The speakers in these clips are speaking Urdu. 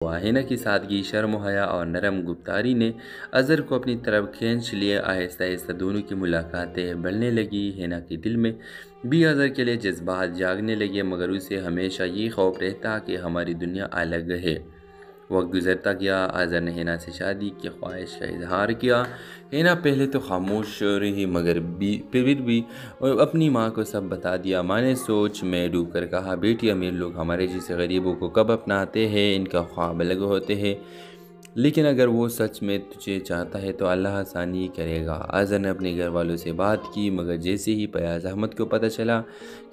واہینہ کی سادگی، شرم و حیا اور نرم گفتاری نے اظہر کو اپنی طرف کھینچ لیا۔ آہستہ آہستہ دونوں کی ملاقاتیں بڑھنے لگی۔ ہینا کے دل میں بھی اظہر کے لیے جذبات جاگنے لگے، مگر اسے ہمیشہ یہ خوف رہتا کہ ہماری دنیا الگ ہے۔ وقت گزرتا گیا، اظہر نے ہینا سے شادی کی خواہش کا اظہار کیا۔ ہینا پہلے تو خاموش رہی، مگر پھر بھی اپنی ماں کو سب بتا دیا۔ ماں نے سوچ میں ڈوب کر کہا، بیٹی، امیر لوگ ہمارے جیسے غریبوں کو کب اپناتے ہیں؟ ان کا خواب الگ ہوتے ہیں، لیکن اگر وہ سچ میں تجھے چاہتا ہے تو اللہ آسانی کرے گا۔ اظہر نے اپنے گھر والوں سے بات کی، مگر جیسے ہی فیاض احمد کو پتہ چلا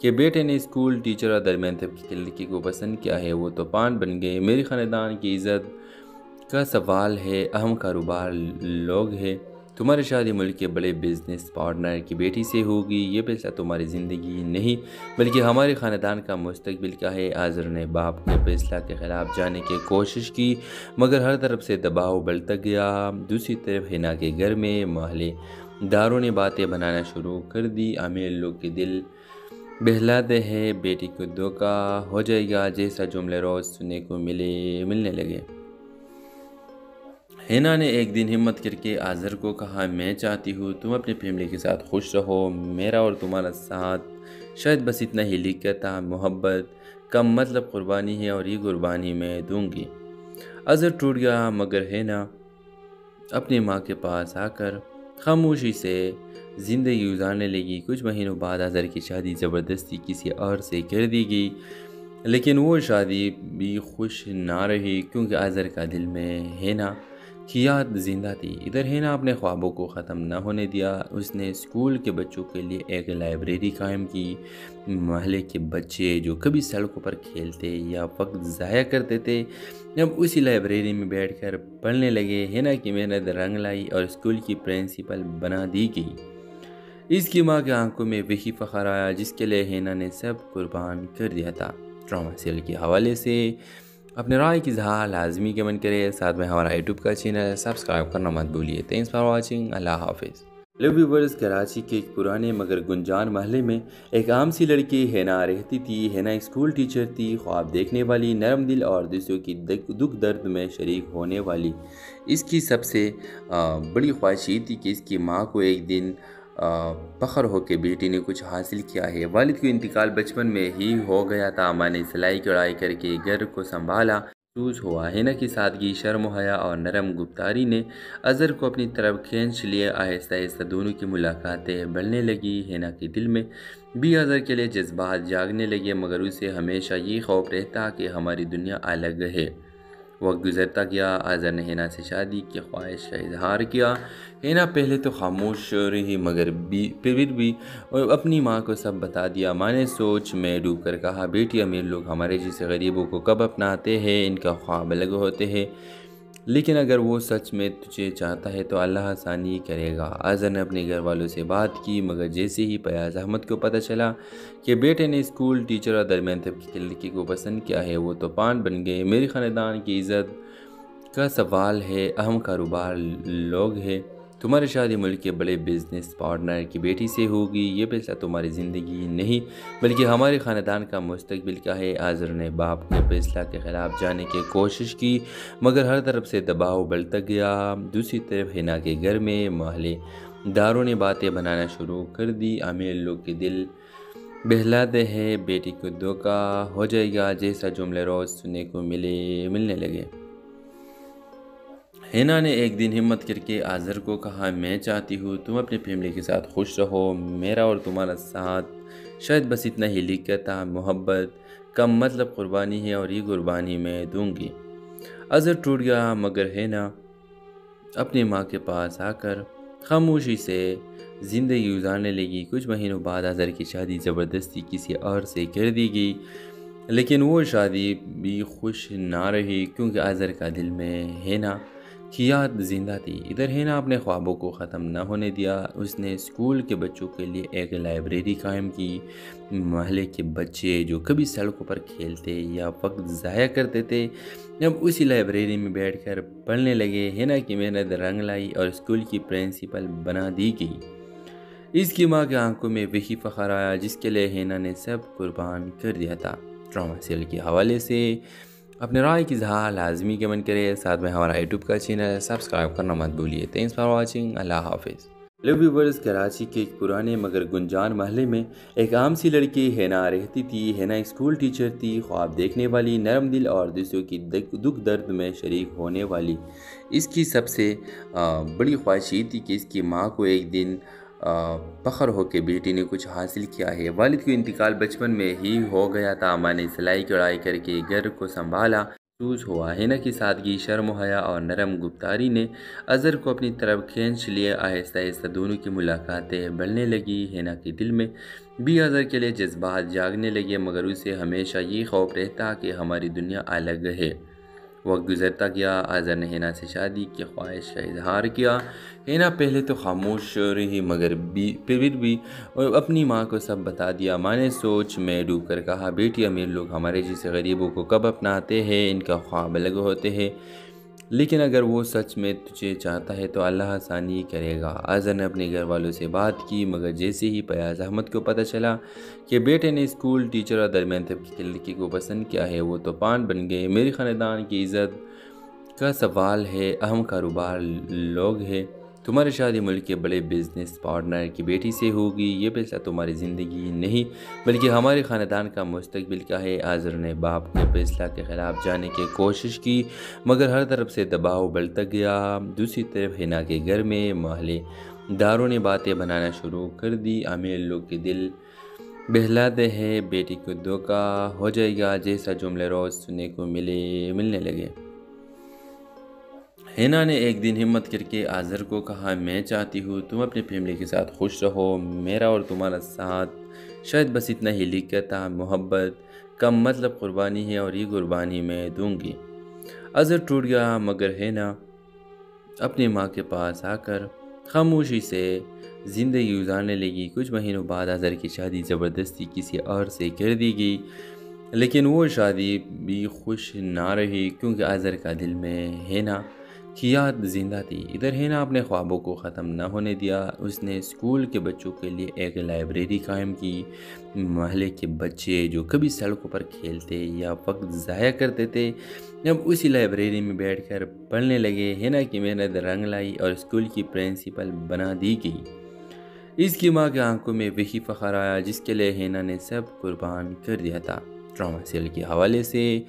کہ بیٹے نے اسکول ٹیچر اور درمیان طبقے کی لڑکی کو پسند کیا ہے، وہ طوفان بن گئے۔ میری خاندان کی عزت کا سوال ہے، اہم کاروبار لوگ ہیں، تمہاری شادی ملک کے بڑے بزنس پارٹنر کی بیٹی سے ہوگی، یہ فیصلہ تمہاری زندگی نہیں بلکہ ہمارے خاندان کا مستقبل کا ہے۔ اظہر نے باپ کے فیصلہ کے خلاف جانے کی کوشش کی، مگر ہر طرف سے دباؤ بڑھتا گیا۔ دوسری طرف ہینا کے گھر میں محلے داروں نے باتیں بنانا شروع کر دی، امیر لوگ کے دل بہلاتے ہیں، بیٹی کو دھوکہ ہو جائے گا جیسا جملے روز سننے کو ملنے لگے۔ ہینا نے ایک دن ہمت کر کے اظہر کو کہا، میں چاہتی ہوں تم اپنی فیملی کے ساتھ خوش رہو، میرا اور تمہارا ساتھ شاید بس اتنا ہی لکھتا، محبت کا مطلب قربانی ہے اور یہ قربانی میں دوں گی۔ اظہر ٹوٹ گیا، مگر ہینا اپنی ماں کے پاس آ کر خاموشی سے زندگی گزارنے لگی۔ کچھ مہینوں بعد اظہر کی شادی زبردستی کسی اور سے کر دی گئی، لیکن وہ شادی بھی خوش نہ رہی، کیونکہ اظہر کا دل میں ہینا کی یاد زندہ تھی۔ ادھر ہینا اپنے خوابوں کو ختم نہ ہونے دیا، اس نے اسکول کے بچوں کے لیے ایک لائبریری قائم کی۔ محلے کے بچے جو کبھی سڑکوں پر کھیلتے یا وقت ضائع کرتے تھے، اب اسی لائبریری میں بیٹھ کر پڑھنے لگے۔ ہینا کی محنت رنگ لائی اور اسکول کی پرنسپل بنا دی گئی۔ اس کی ماں کی آنکھوں میں وہی فخر آیا جس کے لیے ہینا نے سب قربان کر دیا تھا۔ ڈرامہ سیریل کے حوالے سے اپنے رائے کی اظہار لازمی کمنٹ کریں، ساتھ میں ہمارا یوٹیوب کا چینل سبسکرائب کرنا مت بھولیے۔ تھینکس فار واچنگ، اللہ حافظ۔ ہیلو ویورز، کراچی کے ایک پرانے مگر گنجان محلے میں ایک عام سی لڑکی ہینا رہتی تھی۔ ہینا ایک اسکول ٹیچر تھی، خواب دیکھنے والی، نرم دل اور دوسروں کی دکھ درد میں شریک ہونے والی۔ اس کی سب سے بڑی خواہش یہ تھی کہ اس کی ماں کو ایک دن فخر ہو کہ بیٹی نے کچھ حاصل کیا ہے۔ والد کا انتقال بچپن میں ہی ہو گیا تھا، ماں نے سلائی کڑھائی کر کے گھر کو سنبھالا۔ محسوس ہوا ہینا کی سادگی، شرم و حیا اور نرم گفتاری نے اظہر کو اپنی طرف کھینچ لیا۔ آہستہ آہستہ دونوں کی ملاقاتیں بڑھنے لگی۔ ہینا کے دل میں بھی اظہر کے لیے جذبات جاگنے لگے، مگر اسے ہمیشہ یہ خوف رہتا کہ ہماری دنیا الگ ہے۔ وقت گزرتا گیا، اظہر نے ہینا سے شادی کی خواہش کا اظہار کیا۔ ہینا پہلے تو خاموش رہی، مگر پھر بھی اپنی ماں کو سب بتا دیا۔ ماں نے سوچ میں ڈوب کر کہا، بیٹی، امیر لوگ ہمارے جیسے غریبوں کو کب اپناتے ہیں؟ ان کا خواب الگ ہوتے ہیں، لیکن اگر وہ سچ میں تجھے چاہتا ہے تو اللہ آسانی کرے گا۔ اظہر نے اپنے گھر والوں سے بات کی، مگر جیسے ہی فیاض احمد کو پتہ چلا کہ بیٹے نے اسکول ٹیچر اور درمیان طبقے کی لڑکی کو پسند کیا ہے، وہ طوفان بن گئے۔ میری خاندان کی عزت کا سوال ہے، اہم کاروبار لوگ ہیں، تمہاری شادی ملک کے بڑے بزنس پارٹنر کی بیٹی سے ہوگی، یہ فیصلہ تمہاری زندگی نہیں بلکہ ہمارے خاندان کا مستقبل کا ہے۔ اظہر نے باپ کے فیصلہ کے خلاف جانے کی کوشش کی، مگر ہر طرف سے دباؤ بڑھتا گیا۔ دوسری طرف ہینا کے گھر میں محلے داروں نے باتیں بنانا شروع کر دی، امیر لوگ کے دل بہلاتے ہیں، بیٹی کو دھوکہ ہو جائے گا جیسا جملے روز سننے کو ملنے لگے۔ ہینا نے ایک دن ہمت کر کے اظہر کو کہا، میں چاہتی ہوں تم اپنی فیملی کے ساتھ خوش رہو، میرا اور تمہارا ساتھ شاید بس اتنا ہی لکھتا، محبت کا مطلب قربانی ہے اور یہ قربانی میں دوں گی۔ اظہر ٹوٹ گیا، مگر ہینا اپنی ماں کے پاس آ کر خاموشی سے زندگی گزارنے لگی۔ کچھ مہینوں بعد اظہر کی شادی زبردستی کسی اور سے کر دی گئی، لیکن وہ شادی بھی خوش نہ رہی، کیونکہ اظہر کا دل میں ہینا کی یاد زندہ تھی۔ ادھر ہینا اپنے خوابوں کو ختم نہ ہونے دیا، اس نے اسکول کے بچوں کے لیے ایک لائبریری قائم کی۔ محلے کے بچے جو کبھی سڑکوں پر کھیلتے یا وقت ضائع کرتے تھے، اب اسی لائبریری میں بیٹھ کر پڑھنے لگے۔ ہینا کی محنت رنگ لائی اور اسکول کی پرنسپل بنا دی گئی۔ اس کی ماں کی آنکھوں میں وہی فخر آیا جس کے لیے ہینا نے سب قربان کر دیا تھا۔ ڈرامہ سیریل کے حوالے سے اپنے رائے کی اظہار لازمی کمنٹ کرے، ساتھ میں ہمارا یوٹیوب کا چینل سبسکرائب کرنا مت بھولیے۔ تھینکس فار واچنگ، اللہ حافظ۔ ہیلو ویورز، کراچی کے ایک پرانے مگر گنجان محلے میں ایک عام سی لڑکی ہینا رہتی تھی۔ ہینا ایک اسکول ٹیچر تھی، خواب دیکھنے والی، نرم دل اور دوسروں کی دکھ درد میں شریک ہونے والی۔ اس کی سب سے بڑی خواہش یہ تھی کہ اس کی ماں کو ایک دن فخر ہو کہ بیٹی نے کچھ حاصل کیا ہے۔ والد کا انتقال بچپن میں ہی ہو گیا تھا۔ ماں نے سلائی کڑھائی کر کے گھر کو سنبھالا۔ محسوس ہوا ہینا کی سادگی، شرم و حیا اور نرم گفتاری نے اظہر کو اپنی طرف کھینچ لیا۔ آہستہ آہستہ دونوں کی ملاقاتیں بڑھنے لگی۔ ہینا کے دل میں بھی اظہر کے لیے جذبات جاگنے لگے، مگر اسے ہمیشہ یہ خوف رہتا کہ ہماری دنیا الگ ہے۔ وقت گزرتا گیا، اظہر نے ہینا سے شادی کی خواہش کا اظہار کیا۔ ہینا پہلے تو خاموش رہی، مگر پھر بھی اپنی ماں کو سب بتا دیا۔ ماں نے سوچ میں ڈوب کر کہا، بیٹی، امیر لوگ ہمارے جیسے غریبوں کو کب اپناتے ہیں؟ ان کا خواب الگ ہوتے ہیں، لیکن اگر وہ سچ میں تجھے چاہتا ہے تو اللہ آسانی کرے گا۔ اظہر نے اپنے گھر والوں سے بات کی، مگر جیسے ہی فیاض احمد کو پتہ چلا کہ بیٹے نے اسکول ٹیچر اور درمیان طبقے کی لڑکی کو پسند کیا ہے، وہ طوفان بن گئے۔ میری خاندان کی عزت کا سوال ہے، اہم کاروبار لوگ ہیں، تمہاری شادی ملک کے بڑے بزنس پارٹنر کی بیٹی سے ہوگی، یہ فیصلہ تمہاری زندگی نہیں بلکہ ہمارے خاندان کا مستقبل کا ہے۔ اظہر نے باپ کے فیصلہ کے خلاف جانے کی کوشش کی، مگر ہر طرف سے دباؤ بڑھتا گیا۔ دوسری طرف ہینا کے گھر میں محلے داروں نے باتیں بنانا شروع کر دی، امیر لوگ کے دل بہلاتے ہیں، بیٹی کو دھوکہ ہو جائے گا جیسا جملے روز سننے کو ملنے لگے۔ ہینا نے ایک دن ہمت کر کے اظہر کو کہا، میں چاہتی ہوں تم اپنی فیملی کے ساتھ خوش رہو، میرا اور تمہارا ساتھ شاید بس اتنا ہی لکھتا، محبت کا مطلب قربانی ہے اور یہ قربانی میں دوں گی۔ اظہر ٹوٹ گیا، مگر ہینا اپنی ماں کے پاس آ کر خاموشی سے زندگی گزارنے لگی۔ کچھ مہینوں بعد اظہر کی شادی زبردستی کسی اور سے کر دی گئی، لیکن وہ شادی بھی خوش نہ رہی، کیونکہ اظہر کا دل میں ہینا کی یاد زندہ تھی۔ ادھر ہینا اپنے خوابوں کو ختم نہ ہونے دیا۔ اس نے اسکول کے بچوں کے لیے ایک لائبریری قائم کی۔ محلے کے بچے جو کبھی سڑکوں پر کھیلتے یا وقت ضائع کرتے تھے، اب اسی لائبریری میں بیٹھ کر پڑھنے لگے۔ ہینا کی محنت رنگ لائی اور اسکول کی پرنسپل بنا دی گئی۔ اس کی ماں کی آنکھوں میں وہی فخر آیا جس کے لیے ہینا نے سب قربان کر دیا تھا۔ ڈرامہ سیریل کے حوالے سے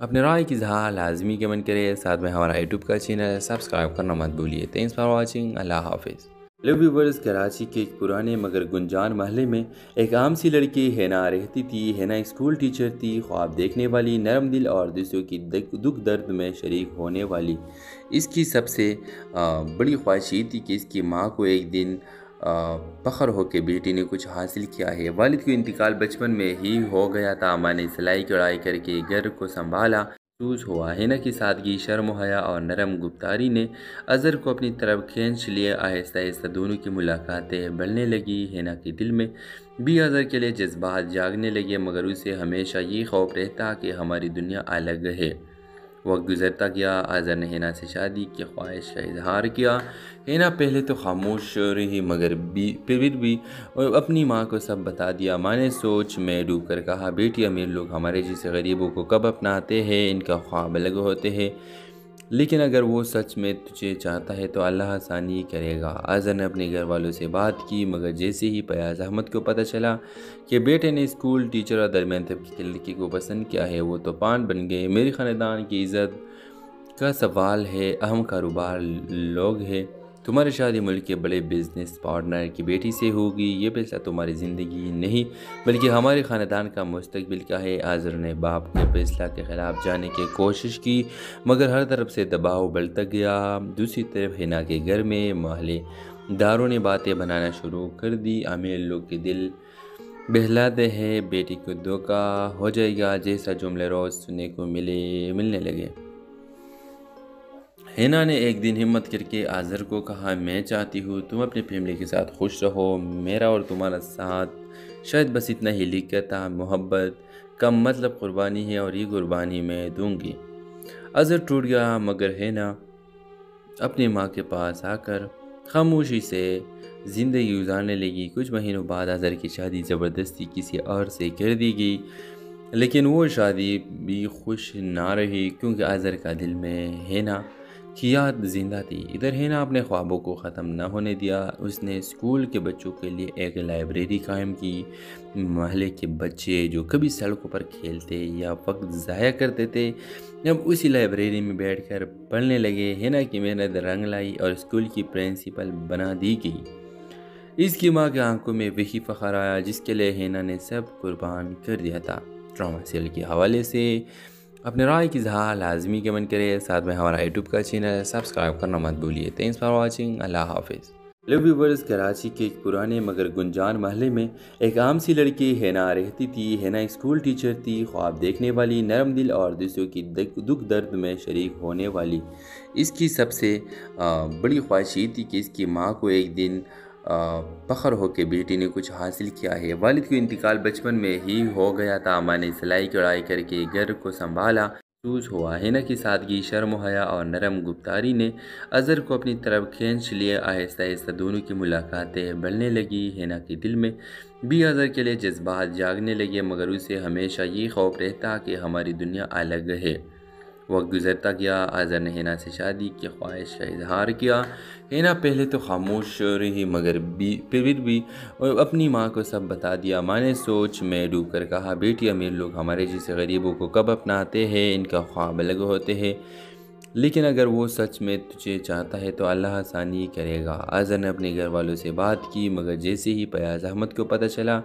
اپنے رائے کی اظہار لازمی کمنٹ کرے، ساتھ میں ہمارا یوٹیوب کا چینل سبسکرائب کرنا مت بھولیے۔ تھینکس فار واچنگ، اللہ حافظ۔ ہیلو ویورز، کراچی کے ایک پرانے مگر گنجان محلے میں ایک عام سی لڑکی ہینا رہتی تھی۔ ہینا ایک اسکول ٹیچر تھی، خواب دیکھنے والی، نرم دل اور دوسروں کی دکھ درد میں شریک ہونے والی۔ اس کی سب سے بڑی خواہش یہ تھی کہ اس کی ماں کو ایک دن فخر ہو کہ بیٹی نے کچھ حاصل کیا ہے۔ والد کا انتقال بچپن میں ہی ہو گیا تھا۔ ماں نے سلائی کڑھائی کر کے گھر کو سنبھالا۔ محسوس ہوا ہینا کی سادگی، شرم و حیا اور نرم گفتاری نے اظہر کو اپنی طرف کھینچ لیا۔ آہستہ آہستہ دونوں کی ملاقاتیں بڑھنے لگی۔ ہینا کے دل میں بھی اظہر کے لیے جذبات جاگنے لگے، مگر اسے ہمیشہ یہ خوف رہتا کہ ہماری دنیا الگ ہے۔ وقت گزرتا گیا، اظہر نے ہینا سے شادی کی خواہش کا اظہار کیا۔ ہینا پہلے تو خاموش رہی، مگر پھر بھی اپنی ماں کو سب بتا دیا۔ ماں نے سوچ میں ڈوب کر کہا، بیٹی، امیر لوگ ہمارے جیسے غریبوں کو کب اپناتے ہیں؟ ان کا خواب الگ ہوتے ہیں، لیکن اگر وہ سچ میں تجھے چاہتا ہے تو اللہ آسانی کرے گا۔ اظہر نے اپنے گھر والوں سے بات کی، مگر جیسے ہی فیاض احمد کو پتہ چلا کہ بیٹے نے اسکول ٹیچر اور درمیان طبقے کی لڑکی کو پسند کیا ہے، وہ طوفان بن گئے۔ میری خاندان کی عزت کا سوال ہے، اہم کاروبار لوگ ہیں، تمہاری شادی ملک کے بڑے بزنس پارٹنر کی بیٹی سے ہوگی، یہ فیصلہ تمہاری زندگی نہیں بلکہ ہمارے خاندان کا مستقبل کا ہے۔ اظہر نے باپ کے فیصلہ کے خلاف جانے کی کوشش کی، مگر ہر طرف سے دباؤ بڑھتا گیا۔ دوسری طرف ہینا کے گھر میں محلے داروں نے باتیں بنانا شروع کر دی، امیر لوگ کے دل بہلاتے ہیں، بیٹی کو دھوکہ ہو جائے گا جیسا جملے روز سننے کو ملنے لگے۔ ہینا نے ایک دن ہمت کر کے اظہر کو کہا، میں چاہتی ہوں تم اپنی فیملی کے ساتھ خوش رہو، میرا اور تمہارا ساتھ شاید بس اتنا ہی لکھتا، محبت کا مطلب قربانی ہے اور یہ قربانی میں دوں گی۔ اظہر ٹوٹ گیا، مگر ہینا اپنی ماں کے پاس آ کر خاموشی سے زندگی گزارنے لگی۔ کچھ مہینوں بعد اظہر کی شادی زبردستی کسی اور سے کر دی گئی، لیکن وہ شادی بھی خوش نہ رہی کیونکہ اظہر کا دل میں ہینا کی یاد زندہ تھی۔ ادھر ہینا اپنے خوابوں کو ختم نہ ہونے دیا۔ اس نے اسکول کے بچوں کے لیے ایک لائبریری قائم کی۔ محلے کے بچے جو کبھی سڑکوں پر کھیلتے یا وقت ضائع کرتے تھے، اب اسی لائبریری میں بیٹھ کر پڑھنے لگے۔ ہینا کی محنت رنگ لائی اور اسکول کی پرنسپل بنا دی گئی۔ اس کی ماں کے آنکھوں میں وہی فخر آیا جس کے لیے ہینا نے سب قربان کر دیا تھا۔ ڈرامہ سیریل کے حوالے سے اپنے رائے کی اظہار لازمی کمنٹ کرے، ساتھ میں ہمارا یوٹیوب کا چینل سبسکرائب کرنا مت بھولیے۔ تھینکس فار واچنگ، اللہ حافظ۔ ہیلو ویورز، کراچی کے ایک پرانے مگر گنجان محلے میں ایک عام سی لڑکی ہینا رہتی تھی۔ ہینا ایک اسکول ٹیچر تھی، خواب دیکھنے والی، نرم دل اور دوسروں کی دکھ درد میں شریک ہونے والی۔ اس کی سب سے بڑی خواہش یہ تھی کہ اس کی ماں کو ایک دن فخر ہو کہ بیٹی نے کچھ حاصل کیا ہے۔ والد کا انتقال بچپن میں ہی ہو گیا تھا۔ ماں نے سلائی کڑھائی کر کے گھر کو سنبھالا۔ محسوس ہوا ہینا کی سادگی، شرم و حیا اور نرم گفتاری نے اظہر کو اپنی طرف کھینچ لیا۔ آہستہ آہستہ دونوں کی ملاقاتیں بڑھنے لگی۔ ہینا کے دل میں بھی اظہر کے لیے جذبات جاگنے لگے، مگر اسے ہمیشہ یہ خوف رہتا کہ ہماری دنیا الگ ہے۔ وقت گزرتا گیا، اظہر نے ہینا سے شادی کی خواہش کا اظہار کیا۔ ہینا پہلے تو خاموش رہی، مگر پھر بھی اپنی ماں کو سب بتا دیا۔ ماں نے سوچ میں ڈوب کر کہا، بیٹی، امیر لوگ ہمارے جیسے غریبوں کو کب اپناتے ہیں؟ ان کا خواب الگ ہوتے ہیں، لیکن اگر وہ سچ میں تجھے چاہتا ہے تو اللہ آسانی کرے گا۔ اظہر نے اپنے گھر والوں سے بات کی، مگر جیسے ہی فیاض احمد کو پتہ چلا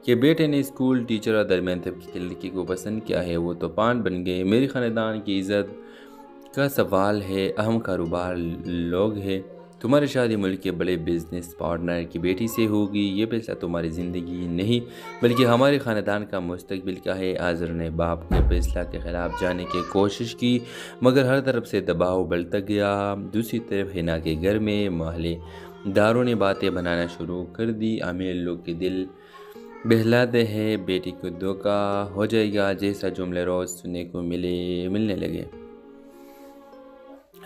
کہ بیٹے نے اسکول ٹیچر اور درمیان طبقے کی لڑکی کو پسند کیا ہے، وہ طوفان بن گئے۔ میرے خاندان کی عزت کا سوال ہے، اہم کاروبار لوگ ہیں، تمہاری شادی ملک کے بڑے بزنس پارٹنر کی بیٹی سے ہوگی، یہ فیصلہ تمہاری زندگی نہیں بلکہ ہمارے خاندان کا مستقبل کا ہے۔ اظہر نے باپ کے فیصلہ کے خلاف جانے کی کوشش کی، مگر ہر طرف سے دباؤ بڑھتا گیا۔ دوسری طرف ہینا کے گھر میں محلے داروں نے باتیں بنانا شروع کر دی، امیر لوگ کے دل بہلاتے ہیں، بیٹی کو دھوکہ ہو جائے گا جیسا جملے روز سننے کو ملنے لگے۔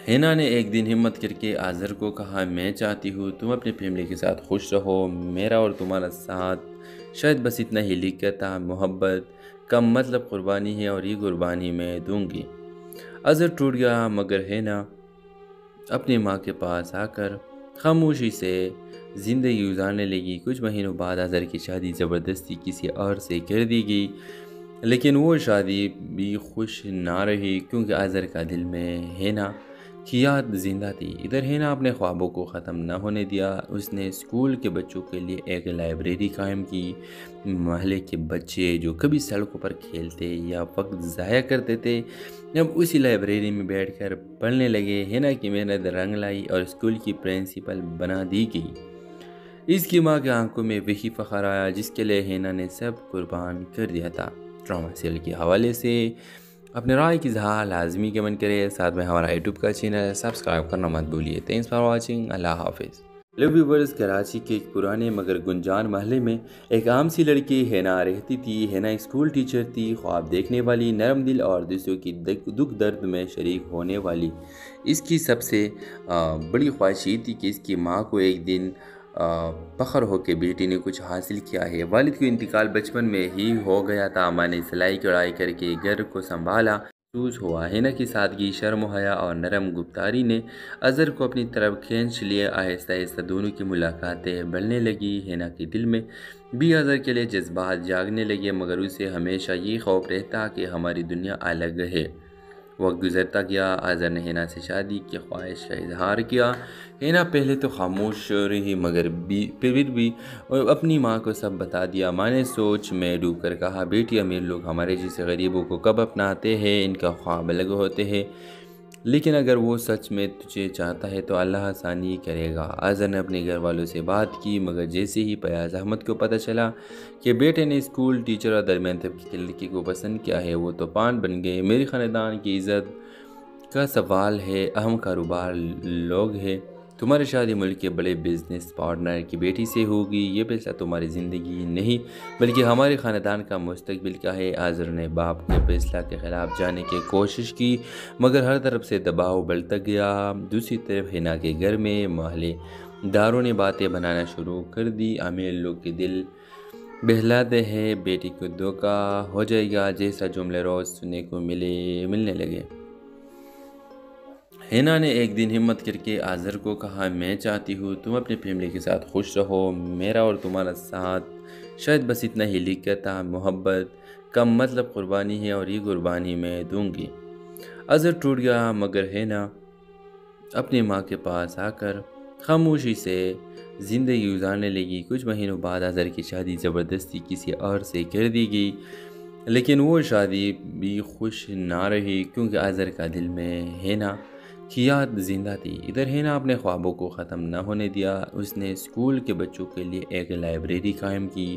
ہینا نے ایک دن ہمت کر کے اظہر کو کہا، میں چاہتی ہوں تم اپنی فیملی کے ساتھ خوش رہو، میرا اور تمہارا ساتھ شاید بس اتنا ہی لکھتا، محبت کم مطلب قربانی ہے اور یہ قربانی میں دوں گی۔ اظہر ٹوٹ گیا، مگر ہینا اپنی ماں کے پاس آ کر خاموشی سے زندگی گزارنے لگی۔ کچھ مہینوں بعد اظہر کی شادی زبردستی کسی اور سے کر دی گئی، لیکن وہ شادی بھی خوش نہ رہی کیونکہ اظہر کا دل میں ہینا کی یاد زندہ تھی۔ ادھر ہینا اپنے خوابوں کو ختم نہ ہونے دیا۔ اس نے اسکول کے بچوں کے لیے ایک لائبریری قائم کی۔ محلے کے بچے جو کبھی سڑکوں پر کھیلتے یا وقت ضائع کرتے تھے، اب اسی لائبریری میں بیٹھ کر پڑھنے لگے۔ ہینا کی محنت رنگ لائی اور اسکول کی پرنسپل بنا دی گئی۔ اس کی ماں کے آنکھوں میں وہی فخر آیا جس کے لیے ہینا نے سب قربان کر دیا تھا۔ ڈرامہ سیریل کے حوالے سے اپنے رائے کی اظہار لازمی کمنٹ کرے، ساتھ میں ہمارا یوٹیوب کا چینل سبسکرائب کرنا مت بھولیے۔ تھینکس فار واچنگ، اللہ حافظ۔ ہیلو ویورز، کراچی کے ایک پرانے مگر گنجان محلے میں ایک عام سی لڑکی ہینا رہتی تھی۔ ہینا ایک اسکول ٹیچر تھی، خواب دیکھنے والی، نرم دل اور دوسروں کی دکھ درد میں شریک ہونے والی۔ اس کی سب سے بڑی خواہش یہ تھی کہ اس کی ماں کو ایک دن فخر ہو کہ بیٹی نے کچھ حاصل کیا ہے۔ والد کا انتقال بچپن میں ہی ہو گیا تھا۔ ماں نے سلائی کڑھائی کر کے گھر کو سنبھالا۔ محسوس ہوا ہینا کی سادگی، شرم و حیا اور نرم گفتاری نے اظہر کو اپنی طرف کھینچ لیا۔ آہستہ آہستہ دونوں کی ملاقاتیں بڑھنے لگی۔ ہینا کے دل میں بھی اظہر کے لیے جذبات جاگنے لگے، مگر اسے ہمیشہ یہ خوف رہتا کہ ہماری دنیا الگ ہے۔ وقت گزرتا گیا، اظہر نے ہینا سے شادی کی خواہش کا اظہار کیا۔ ہینا پہلے تو خاموش رہی، مگر پھر بھی اپنی ماں کو سب بتا دیا۔ ماں نے سوچ میں ڈوب کر کہا، بیٹی، امیر لوگ ہمارے جیسے غریبوں کو کب اپناتے ہیں؟ ان کا خواب الگ ہوتے ہیں، لیکن اگر وہ سچ میں تجھے چاہتا ہے تو اللہ آسانی کرے گا۔ اظہر نے اپنے گھر والوں سے بات کی، مگر جیسے ہی فیاض احمد کو پتہ چلا کہ بیٹے نے اسکول ٹیچر اور درمیان طبقے کی لڑکی کو پسند کیا ہے، وہ طوفان بن گئے۔ میرے خاندان کی عزت کا سوال ہے، اہم کاروبار لوگ ہیں، تمہاری شادی ملک کے بڑے بزنس پارٹنر کی بیٹی سے ہوگی، یہ فیصلہ تمہاری زندگی نہیں بلکہ ہمارے خاندان کا مستقبل کا ہے۔ اظہر نے باپ کے فیصلہ کے خلاف جانے کی کوشش کی، مگر ہر طرف سے دباؤ بڑھتا گیا۔ دوسری طرف ہینا کے گھر میں محلے داروں نے باتیں بنانا شروع کر دی، امیر لوگ کے دل بہلاتے ہیں بیٹی کو دھوکا ہو جائے گا جیسا جملے روز سننے کو ملنے لگے۔ ہینا نے ایک دن ہمت کر کے آذر کو کہا، میں چاہتی ہوں تم اپنی فیملی کے ساتھ خوش رہو، میرا اور تمہارا ساتھ شاید بس اتنا ہی لکھتا محبت کم مطلب قربانی ہے اور یہ قربانی میں دوں گی۔ آذر ٹوٹ گیا مگر ہینا اپنی ماں کے پاس آ کر خاموشی سے زندگی گزارنے لگی۔ کچھ مہینوں بعد آذر کی شادی زبردستی کسی اور سے کر دی گئی، لیکن وہ شادی بھی خوش نہ رہی کیونکہ آذر کا دل میں ہینا کی یاد زندہ تھی۔ ادھر ہینا اپنے خوابوں کو ختم نہ ہونے دیا۔ اس نے اسکول کے بچوں کے لیے ایک لائبریری قائم کی۔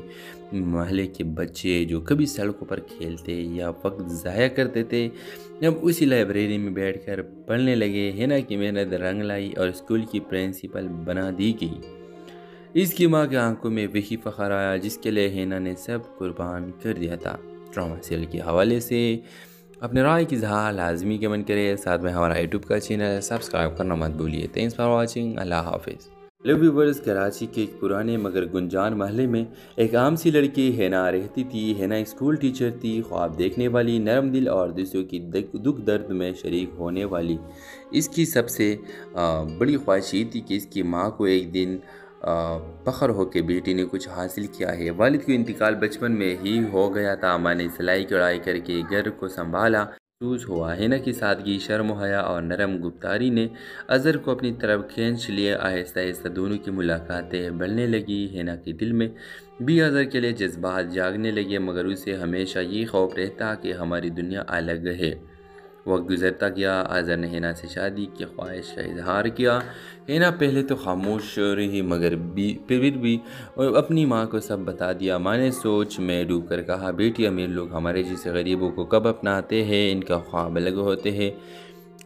محلے کے بچے جو کبھی سڑکوں پر کھیلتے یا وقت ضائع کرتے تھے، اب اسی لائبریری میں بیٹھ کر پڑھنے لگے۔ ہینا کی محنت رنگ لائی اور اسکول کی پرنسپل بنا دی گئی۔ اس کی ماں کے آنکھوں میں وہی فخر آیا جس کے لیے ہینا نے سب قربان کر دیا تھا۔ ڈرامہ سیریل کے حوالے سے اپنے رائے کی اظہار لازمی کمنٹ کرے، ساتھ میں ہمارا یوٹیوب کا چینل سبسکرائب کرنا مت بھولیے۔ تھینکس فار واچنگ، اللہ حافظ۔ ہیلو ویورز، کراچی کے ایک پرانے مگر گنجان محلے میں ایک عام سی لڑکی ہینا رہتی تھی۔ ہینا ایک اسکول ٹیچر تھی، خواب دیکھنے والی، نرم دل اور دوسروں کی دکھ درد میں شریک ہونے والی۔ اس کی سب سے بڑی خواہش یہ تھی کہ اس کی ماں کو ایک دن فخر ہو کہ بیٹی نے کچھ حاصل کیا ہے۔ والد کا انتقال بچپن میں ہی ہو گیا تھا۔ ماں نے سلائی کڑھائی کر کے گھر کو سنبھالا۔ محسوس ہوا ہینا کی سادگی، شرم و حیا اور نرم گفتاری نے آذر کو اپنی طرف کھینچ لیا۔ آہستہ آہستہ دونوں کی ملاقاتیں بڑھنے لگی۔ ہینا کے دل میں بھی آذر کے لیے جذبات جاگنے لگے، مگر اسے ہمیشہ یہ خوف رہتا کہ ہماری دنیا الگ ہے۔ وقت گزرتا گیا، آذر نے ہینا سے شادی کی خواہش کا اظہار کیا۔ ہینا پہلے تو خاموش رہی مگر پھر بھی اپنی ماں کو سب بتا دیا۔ ماں نے سوچ میں ڈوب کر کہا، بیٹی امیر لوگ ہمارے جیسے غریبوں کو کب اپناتے ہیں، ان کا خواب الگ ہوتے ہیں،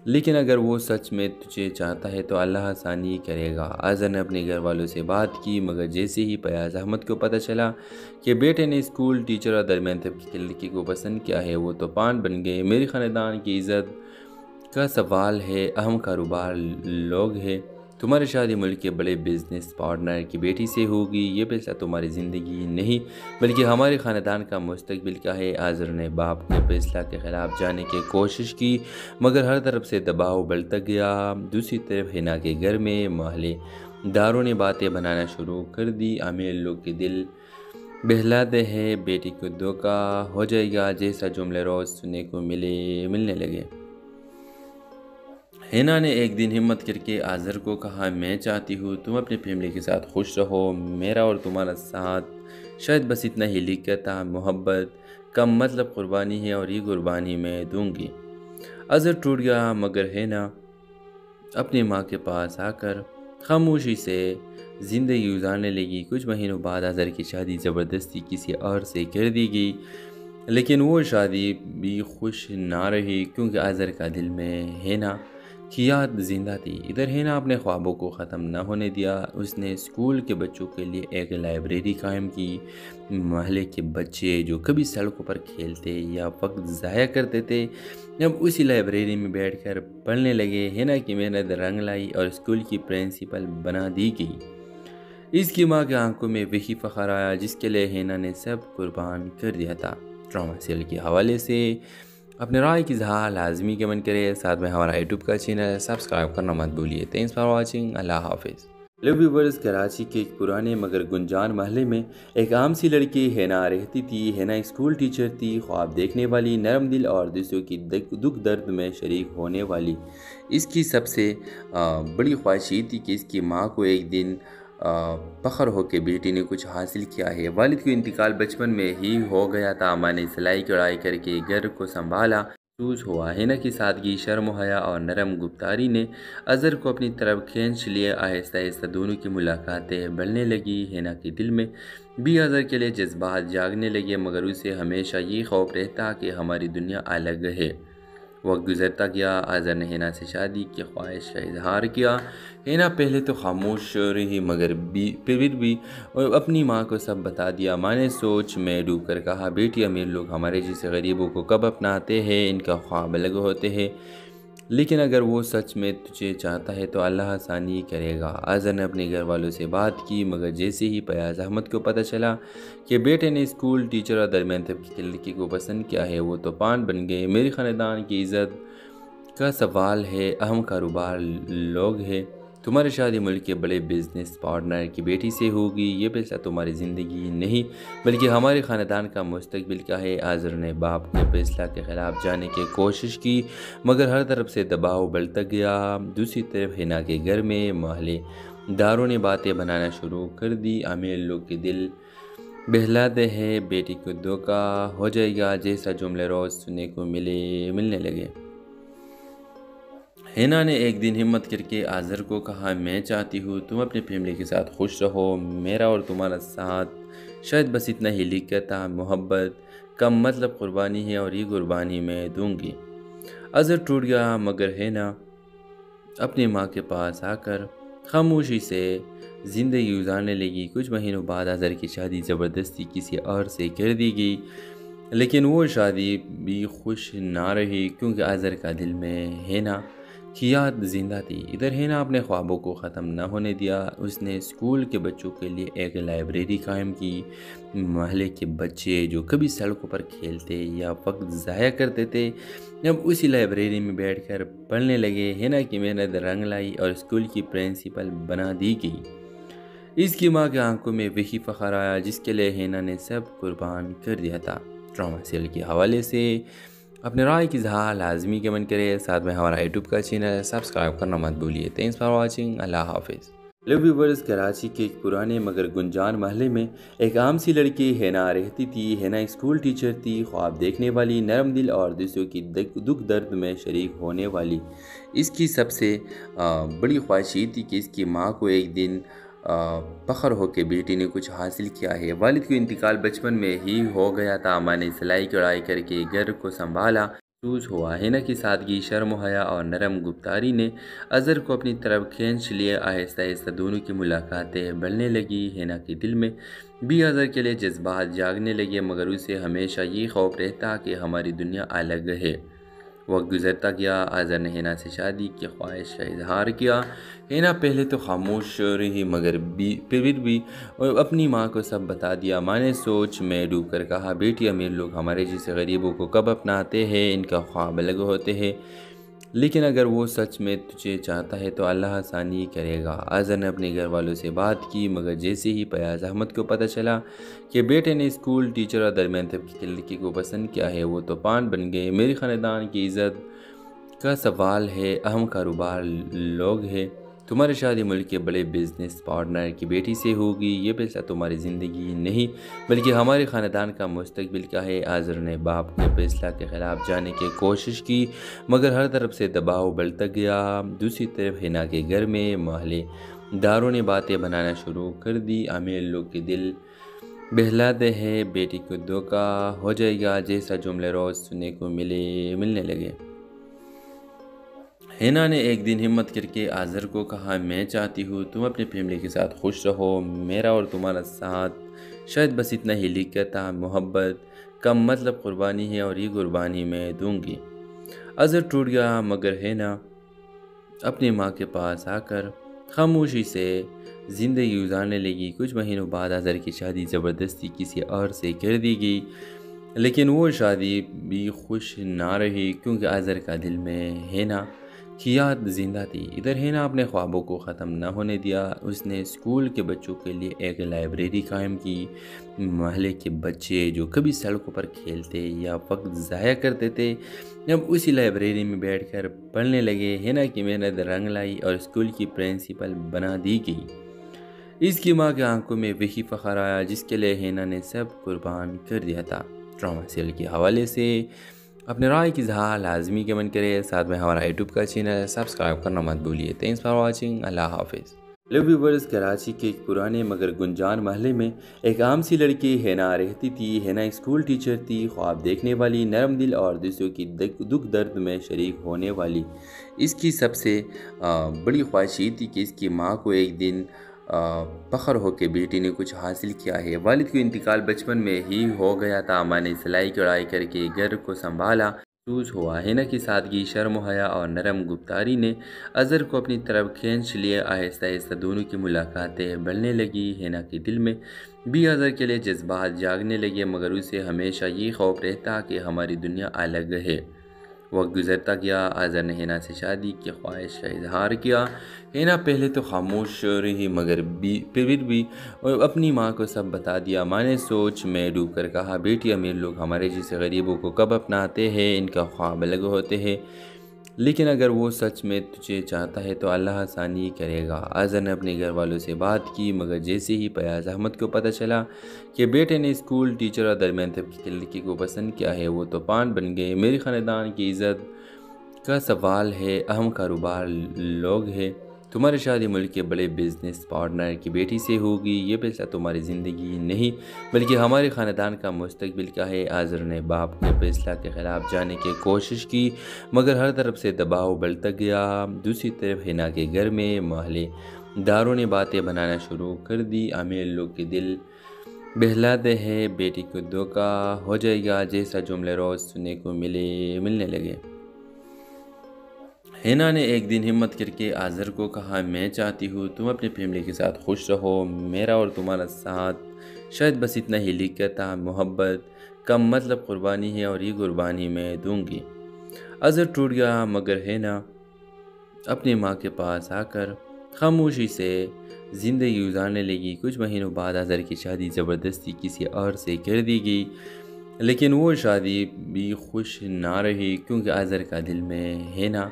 لیکن اگر وہ سچ میں تجھے چاہتا ہے تو اللہ آسانی کرے گا۔ آذر نے اپنے گھر والوں سے بات کی، مگر جیسے ہی فیاض احمد کو پتہ چلا کہ بیٹے نے اسکول ٹیچر اور درمیان طبقے کی لڑکی کو پسند کیا ہے، وہ طوفان بن گئے۔ میرے خاندان کی عزت کا سوال ہے، اہم کاروبار لوگ ہیں، تمہاری شادی ملک کے بڑے بزنس پارٹنر کی بیٹی سے ہوگی، یہ فیصلہ تمہاری زندگی نہیں بلکہ ہمارے خاندان کا مستقبل کا ہے۔ آذر نے باپ کے فیصلہ کے خلاف جانے کی کوشش کی مگر ہر طرف سے دباؤ بڑھتا گیا۔ دوسری طرف ہینا کے گھر میں محلے داروں نے باتیں بنانا شروع کر دی۔ امیر لوگ کے دل بہلاتے ہیں بیٹی کو دھوکا ہو جائے گا جیسا جملے روز سننے کو ملنے لگے۔ ہینا نے ایک دن ہمت کر کے آذر کو کہا، میں چاہتی ہوں تم اپنی فیملی کے ساتھ خوش رہو، میرا اور تمہارا ساتھ شاید بس اتنا ہی لکھتا محبت کم مطلب قربانی ہے اور یہ قربانی میں دوں گی۔ آذر ٹوٹ گیا مگر ہینا اپنی ماں کے پاس آ کر خاموشی سے زندگی گزارنے لگی۔ کچھ مہینوں بعد آذر کی شادی زبردستی کسی اور سے کر دی گئی، لیکن وہ شادی بھی خوش نہ رہی کیونکہ آذر کا دل میں ہینا کی یاد زندہ تھی۔ ادھر ہینا اپنے خوابوں کو ختم نہ ہونے دیا۔ اس نے اسکول کے بچوں کے لیے ایک لائبریری قائم کی۔ محلے کے بچے جو کبھی سڑکوں پر کھیلتے یا وقت ضائع کرتے تھے، اب اسی لائبریری میں بیٹھ کر پڑھنے لگے۔ ہینا کی محنت رنگ لائی اور اسکول کی پرنسپل بنا دی گئی۔ اس کی ماں کے آنکھوں میں وہی فخر آیا جس کے لیے ہینا نے سب قربان کر دیا تھا۔ ڈرامہ سیریل کے حوالے سے اپنے رائے کی اظہار لازمی کمنٹ کرے، ساتھ میں ہمارا یوٹیوب کا چینل سبسکرائب کرنا مت بھولیے۔ تھینکس فار واچنگ، اللہ حافظ۔ ہیلو ویورز، کراچی کے ایک پرانے مگر گنجان محلے میں ایک عام سی لڑکی ہینا رہتی تھی۔ ہینا ایک اسکول ٹیچر تھی، خواب دیکھنے والی، نرم دل اور دوسروں کی دکھ درد میں شریک ہونے والی۔ اس کی سب سے بڑی خواہش یہ تھی کہ اس کی ماں کو ایک دن فخر ہو کہ بیٹی نے کچھ حاصل کیا ہے۔ والد کا انتقال بچپن میں ہی ہو گیا تھا۔ ماں نے سلائی کڑھائی کر کے گھر کو سنبھالا۔ محسوس ہوا ہینا کی سادگی، شرم و حیا اور نرم گفتاری نے آذر کو اپنی طرف کھینچ لیا۔ آہستہ آہستہ دونوں کی ملاقاتیں بڑھنے لگی۔ ہینا کے دل میں بھی آذر کے لیے جذبات جاگنے لگے، مگر اسے ہمیشہ یہ خوف رہتا کہ ہماری دنیا الگ ہے۔ وقت گزرتا گیا، آذر نے ہینا سے شادی کی خواہش کا اظہار کیا۔ ہینا پہلے تو خاموش رہی مگر پھر بھی اپنی ماں کو سب بتا دیا۔ ماں نے سوچ میں ڈوب کر کہا، بیٹی امیر لوگ ہمارے جیسے غریبوں کو کب اپناتے ہیں، ان کا خواب الگ ہوتے ہیں، لیکن اگر وہ سچ میں تجھے چاہتا ہے تو اللہ آسانی کرے گا۔ اظہر نے اپنے گھر والوں سے بات کی، مگر جیسے ہی فیاض احمد کو پتہ چلا کہ بیٹے نے اسکول ٹیچر اور درمیان طبقے کی لڑکی کو پسند کیا ہے، وہ طوفان بن گئے۔ میری خاندان کی عزت کا سوال ہے، اہم کاروبار لوگ ہیں، تمہاری شادی ملک کے بڑے بزنس پارٹنر کی بیٹی سے ہوگی، یہ فیصلہ تمہاری زندگی نہیں بلکہ ہمارے خاندان کا مستقبل کا ہے۔ اظہر نے باپ کے فیصلہ کے خلاف جانے کی کوشش کی، مگر ہر طرف سے دباؤ بڑھتا گیا۔ دوسری طرف حنا کے گھر میں محلے داروں نے باتیں بنانا شروع کر دی، امیر لوگ کے دل بہلاتے ہیں، بیٹی کو دھوکہ ہو جائے گا جیسا جملے روز سننے کو ملنے لگے۔ حنا نے ایک دن ہمت کر کے اظہر کو کہا، میں چاہتی ہوں تم اپنی فیملی کے ساتھ خوش رہو، میرا اور تمہارا ساتھ شاید بس اتنا ہی لکھتا محبت کا مطلب قربانی ہے اور یہ قربانی میں دوں گی۔ اظہر ٹوٹ گیا، مگر حنا اپنی ماں کے پاس آ کر خاموشی سے زندگی گزارنے لگی۔ کچھ مہینوں بعد اظہر کی شادی زبردستی کسی اور سے کر دی گئی، لیکن وہ شادی بھی خوش نہ رہی کیونکہ اظہر کا دل میں حنا کی یاد زندہ تھی۔ ادھر حنا اپنے خوابوں کو ختم نہ ہونے دیا، اس نے اسکول کے بچوں کے لیے ایک لائبریری قائم کی۔ محلے کے بچے جو کبھی سڑکوں پر کھیلتے یا وقت ضائع کرتے تھے، اب اسی لائبریری میں بیٹھ کر پڑھنے لگے۔ حنا کی محنت رنگ لائی اور اسکول کی پرنسپل بنا دی گئی۔ اس کی ماں کی آنکھوں میں وہی فخر آیا جس کے لیے حنا نے سب قربان کر دیا تھا۔ ڈرامہ سیریل کے حوالے سے اپنے رائے کی اظہار لازمی کمنٹ کریں، ساتھ میں ہمارا یوٹیوب کا چینل سبسکرائب کرنا مت بھولیے۔ تھینکس فار واچنگ، اللہ حافظ۔ ہیلو ویورز، کراچی کے ایک پرانے مگر گنجان محلے میں ایک عام سی لڑکی حنا رہتی تھی۔ حنا ایک اسکول ٹیچر تھی، خواب دیکھنے والی، نرم دل اور دوسروں کی دکھ درد میں شریک ہونے والی۔ اس کی سب سے بڑی خواہش یہ تھی کہ اس کی ماں کو ایک دن فخر ہو کہ بیٹی نے کچھ حاصل کیا ہے۔ والد کا انتقال بچپن میں ہی ہو گیا تھا، ماں نے سلائی کڑھائی کر کے گھر کو سنبھالا۔ محسوس ہوا حنا کی سادگی، شرم و حیا اور نرم گفتاری نے اظہر کو اپنی طرف کھینچ لیا۔ آہستہ آہستہ دونوں کی ملاقاتیں بڑھنے لگی۔ حنا کے دل میں بھی اظہر کے لیے جذبات جاگنے لگے، مگر اسے ہمیشہ یہ خوف رہتا کہ ہماری دنیا الگ ہے۔ وقت گزرتا گیا، اظہر نے حنا سے شادی کی خواہش کا اظہار کیا۔ حنا پہلے تو خاموش رہی، مگر پھر بھی اپنی ماں کو سب بتا دیا۔ ماں نے سوچ میں ڈوب کر کہا، بیٹی، امیر لوگ ہمارے جیسے غریبوں کو کب اپناتے ہیں، ان کا خواب الگ ہوتے ہیں، لیکن اگر وہ سچ میں تجھے چاہتا ہے تو اللہ آسانی کرے گا۔ اظہر نے اپنے گھر والوں سے بات کی، مگر جیسے ہی فیاض احمد کو پتہ چلا کہ بیٹے نے اسکول ٹیچر اور درمیان طبقے کی لڑکی کو پسند کیا ہے، وہ طوفان بن گئے۔ میری خاندان کی عزت کا سوال ہے، اہم کاروبار لوگ ہیں، تمہاری شادی ملک کے بڑے بزنس پارٹنر کی بیٹی سے ہوگی، یہ فیصلہ تمہاری زندگی نہیں بلکہ ہمارے خاندان کا مستقبل کا ہے۔ اظہر نے باپ کے فیصلہ کے خلاف جانے کی کوشش کی، مگر ہر طرف سے دباؤ بڑھتا گیا۔ دوسری طرف حنا کے گھر میں محلے داروں نے باتیں بنانا شروع کر دی، امیر لوگ کے دل بہلاتے ہیں، بیٹی کو دھوکہ ہو جائے گا جیسا جملے روز سننے کو ملنے لگے۔ حنا نے ایک دن ہمت کر کے اظہر کو کہا، میں چاہتی ہوں تم اپنی فیملی کے ساتھ خوش رہو، میرا اور تمہارا ساتھ شاید بس اتنا ہی لکھتا محبت کا مطلب قربانی ہے اور یہ قربانی میں دوں گی۔ اظہر ٹوٹ گیا، مگر حنا اپنی ماں کے پاس آ کر خاموشی سے زندگی گزارنے لگی۔ کچھ مہینوں بعد اظہر کی شادی زبردستی کسی اور سے کر دی گئی، لیکن وہ شادی بھی خوش نہ رہی کیونکہ اظہر کا دل میں حنا کی یاد زندہ تھی۔ ادھر حنا اپنے خوابوں کو ختم نہ ہونے دیا، اس نے اسکول کے بچوں کے لیے ایک لائبریری قائم کی۔ محلے کے بچے جو کبھی سڑکوں پر کھیلتے یا وقت ضائع کرتے تھے، اب اسی لائبریری میں بیٹھ کر پڑھنے لگے۔ حنا کی محنت رنگ لائی اور اسکول کی پرنسپل بنا دی گئی۔ اس کی ماں کی آنکھوں میں وہی فخر آیا جس کے لیے حنا نے سب قربان کر دیا تھا۔ ڈرامہ سیریل کے حوالے سے اپنے رائے کی اظہار لازمی کمنٹ کریں، ساتھ میں ہمارا یوٹیوب کا چینل سبسکرائب کرنا مت بھولیے۔ تھینکس فار واچنگ، اللہ حافظ۔ ہیلو ویورز، کراچی کے ایک پرانے مگر گنجان محلے میں ایک عام سی لڑکی حنا رہتی تھی۔ حنا ایک اسکول ٹیچر تھی، خواب دیکھنے والی، نرم دل اور دوسروں کی دکھ درد میں شریک ہونے والی۔ اس کی سب سے بڑی خواہش یہ تھی کہ اس کی ماں کو ایک دن فخر ہو کہ بیٹی نے کچھ حاصل کیا ہے۔ والد کا انتقال بچپن میں ہی ہو گیا تھا، ماں نے سلائی کڑھائی کر کے گھر کو سنبھالا۔ محسوس ہوا۔ ہینا کی سادگی، شرم و حیا اور نرم گفتاری نے اظہر کو اپنی طرف کھینچ لیا۔ آہستہ آہستہ دونوں کی ملاقاتیں بڑھنے لگی۔ ہینا کے دل میں بھی اظہر کے لیے جذبات جاگنے لگے، مگر اسے ہمیشہ یہ خوف رہتا کہ ہماری دنیا الگ ہے۔ وقت گزرتا گیا، اظہر نے ہینا سے شادی کی خواہش کا اظہار کیا۔ ہینا پہلے تو خاموش رہی، مگر پھر بھی اپنی ماں کو سب بتا دیا۔ ماں نے سوچ میں ڈوب کر کہا، بیٹی، امیر لوگ ہمارے جیسے غریبوں کو کب اپناتے ہیں؟ ان کا خواب الگ ہوتے ہیں، لیکن اگر وہ سچ میں تجھے چاہتا ہے تو اللہ آسانی کرے گا۔ اظہر نے اپنے گھر والوں سے بات کی، مگر جیسے ہی فیاض احمد کو پتہ چلا کہ بیٹے نے اسکول ٹیچر اور درمیان طبقے کی لڑکی کو پسند کیا ہے، وہ طوفان بن گئے۔ میرے خاندان کی عزت کا سوال ہے، اہم کاروبار لوگ ہیں، تمہاری شادی ملک کے بڑے بزنس پارٹنر کی بیٹی سے ہوگی، یہ فیصلہ تمہاری زندگی نہیں بلکہ ہمارے خاندان کا مستقبل کا ہے۔ اظہر نے باپ کے فیصلہ کے خلاف جانے کی کوشش کی، مگر ہر طرف سے دباؤ بڑھتا گیا۔ دوسری طرف ہینا کے گھر میں محلے داروں نے باتیں بنانا شروع کر دی۔ امیر لوگ کے دل بہلاتے ہیں، بیٹی کو دھوکا ہو جائے گا جیسا جملے روز سننے کو ملنے لگے۔ ہینا نے ایک دن ہمت کر کے اظہر کو کہا، میں چاہتی ہوں تم اپنی فیملی کے ساتھ خوش رہو، میرا اور تمہارا ساتھ شاید بس اتنا ہی لکھتا محبت کم مطلب قربانی ہے، اور یہ قربانی میں دوں گی۔ اظہر ٹوٹ گیا، مگر ہینا اپنی ماں کے پاس آ کر خاموشی سے زندگی گزارنے لگی۔ کچھ مہینوں بعد اظہر کی شادی زبردستی کسی اور سے کر دی گئی، لیکن وہ شادی بھی خوش نہ رہی، کیونکہ اظہر کا دل میں ہینا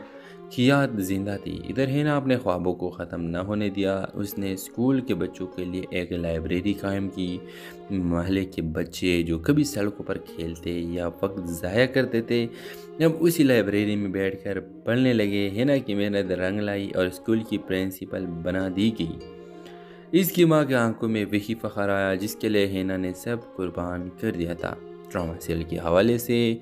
کی یاد زندہ تھی۔ ادھر ہینا اپنے خوابوں کو ختم نہ ہونے دیا۔ اس نے اسکول کے بچوں کے لیے ایک لائبریری قائم کی۔ محلے کے بچے جو کبھی سڑکوں پر کھیلتے یا وقت ضائع کرتے تھے، اب اسی لائبریری میں بیٹھ کر پڑھنے لگے۔ ہینا کی محنت رنگ لائی اور اسکول کی پرنسپل بنا دی گئی۔ اس کی ماں کی آنکھوں میں وہی فخر آیا جس کے لیے ہینا نے سب قربان کر دیا تھا۔ ڈرامہ سیریل کے حوالے سے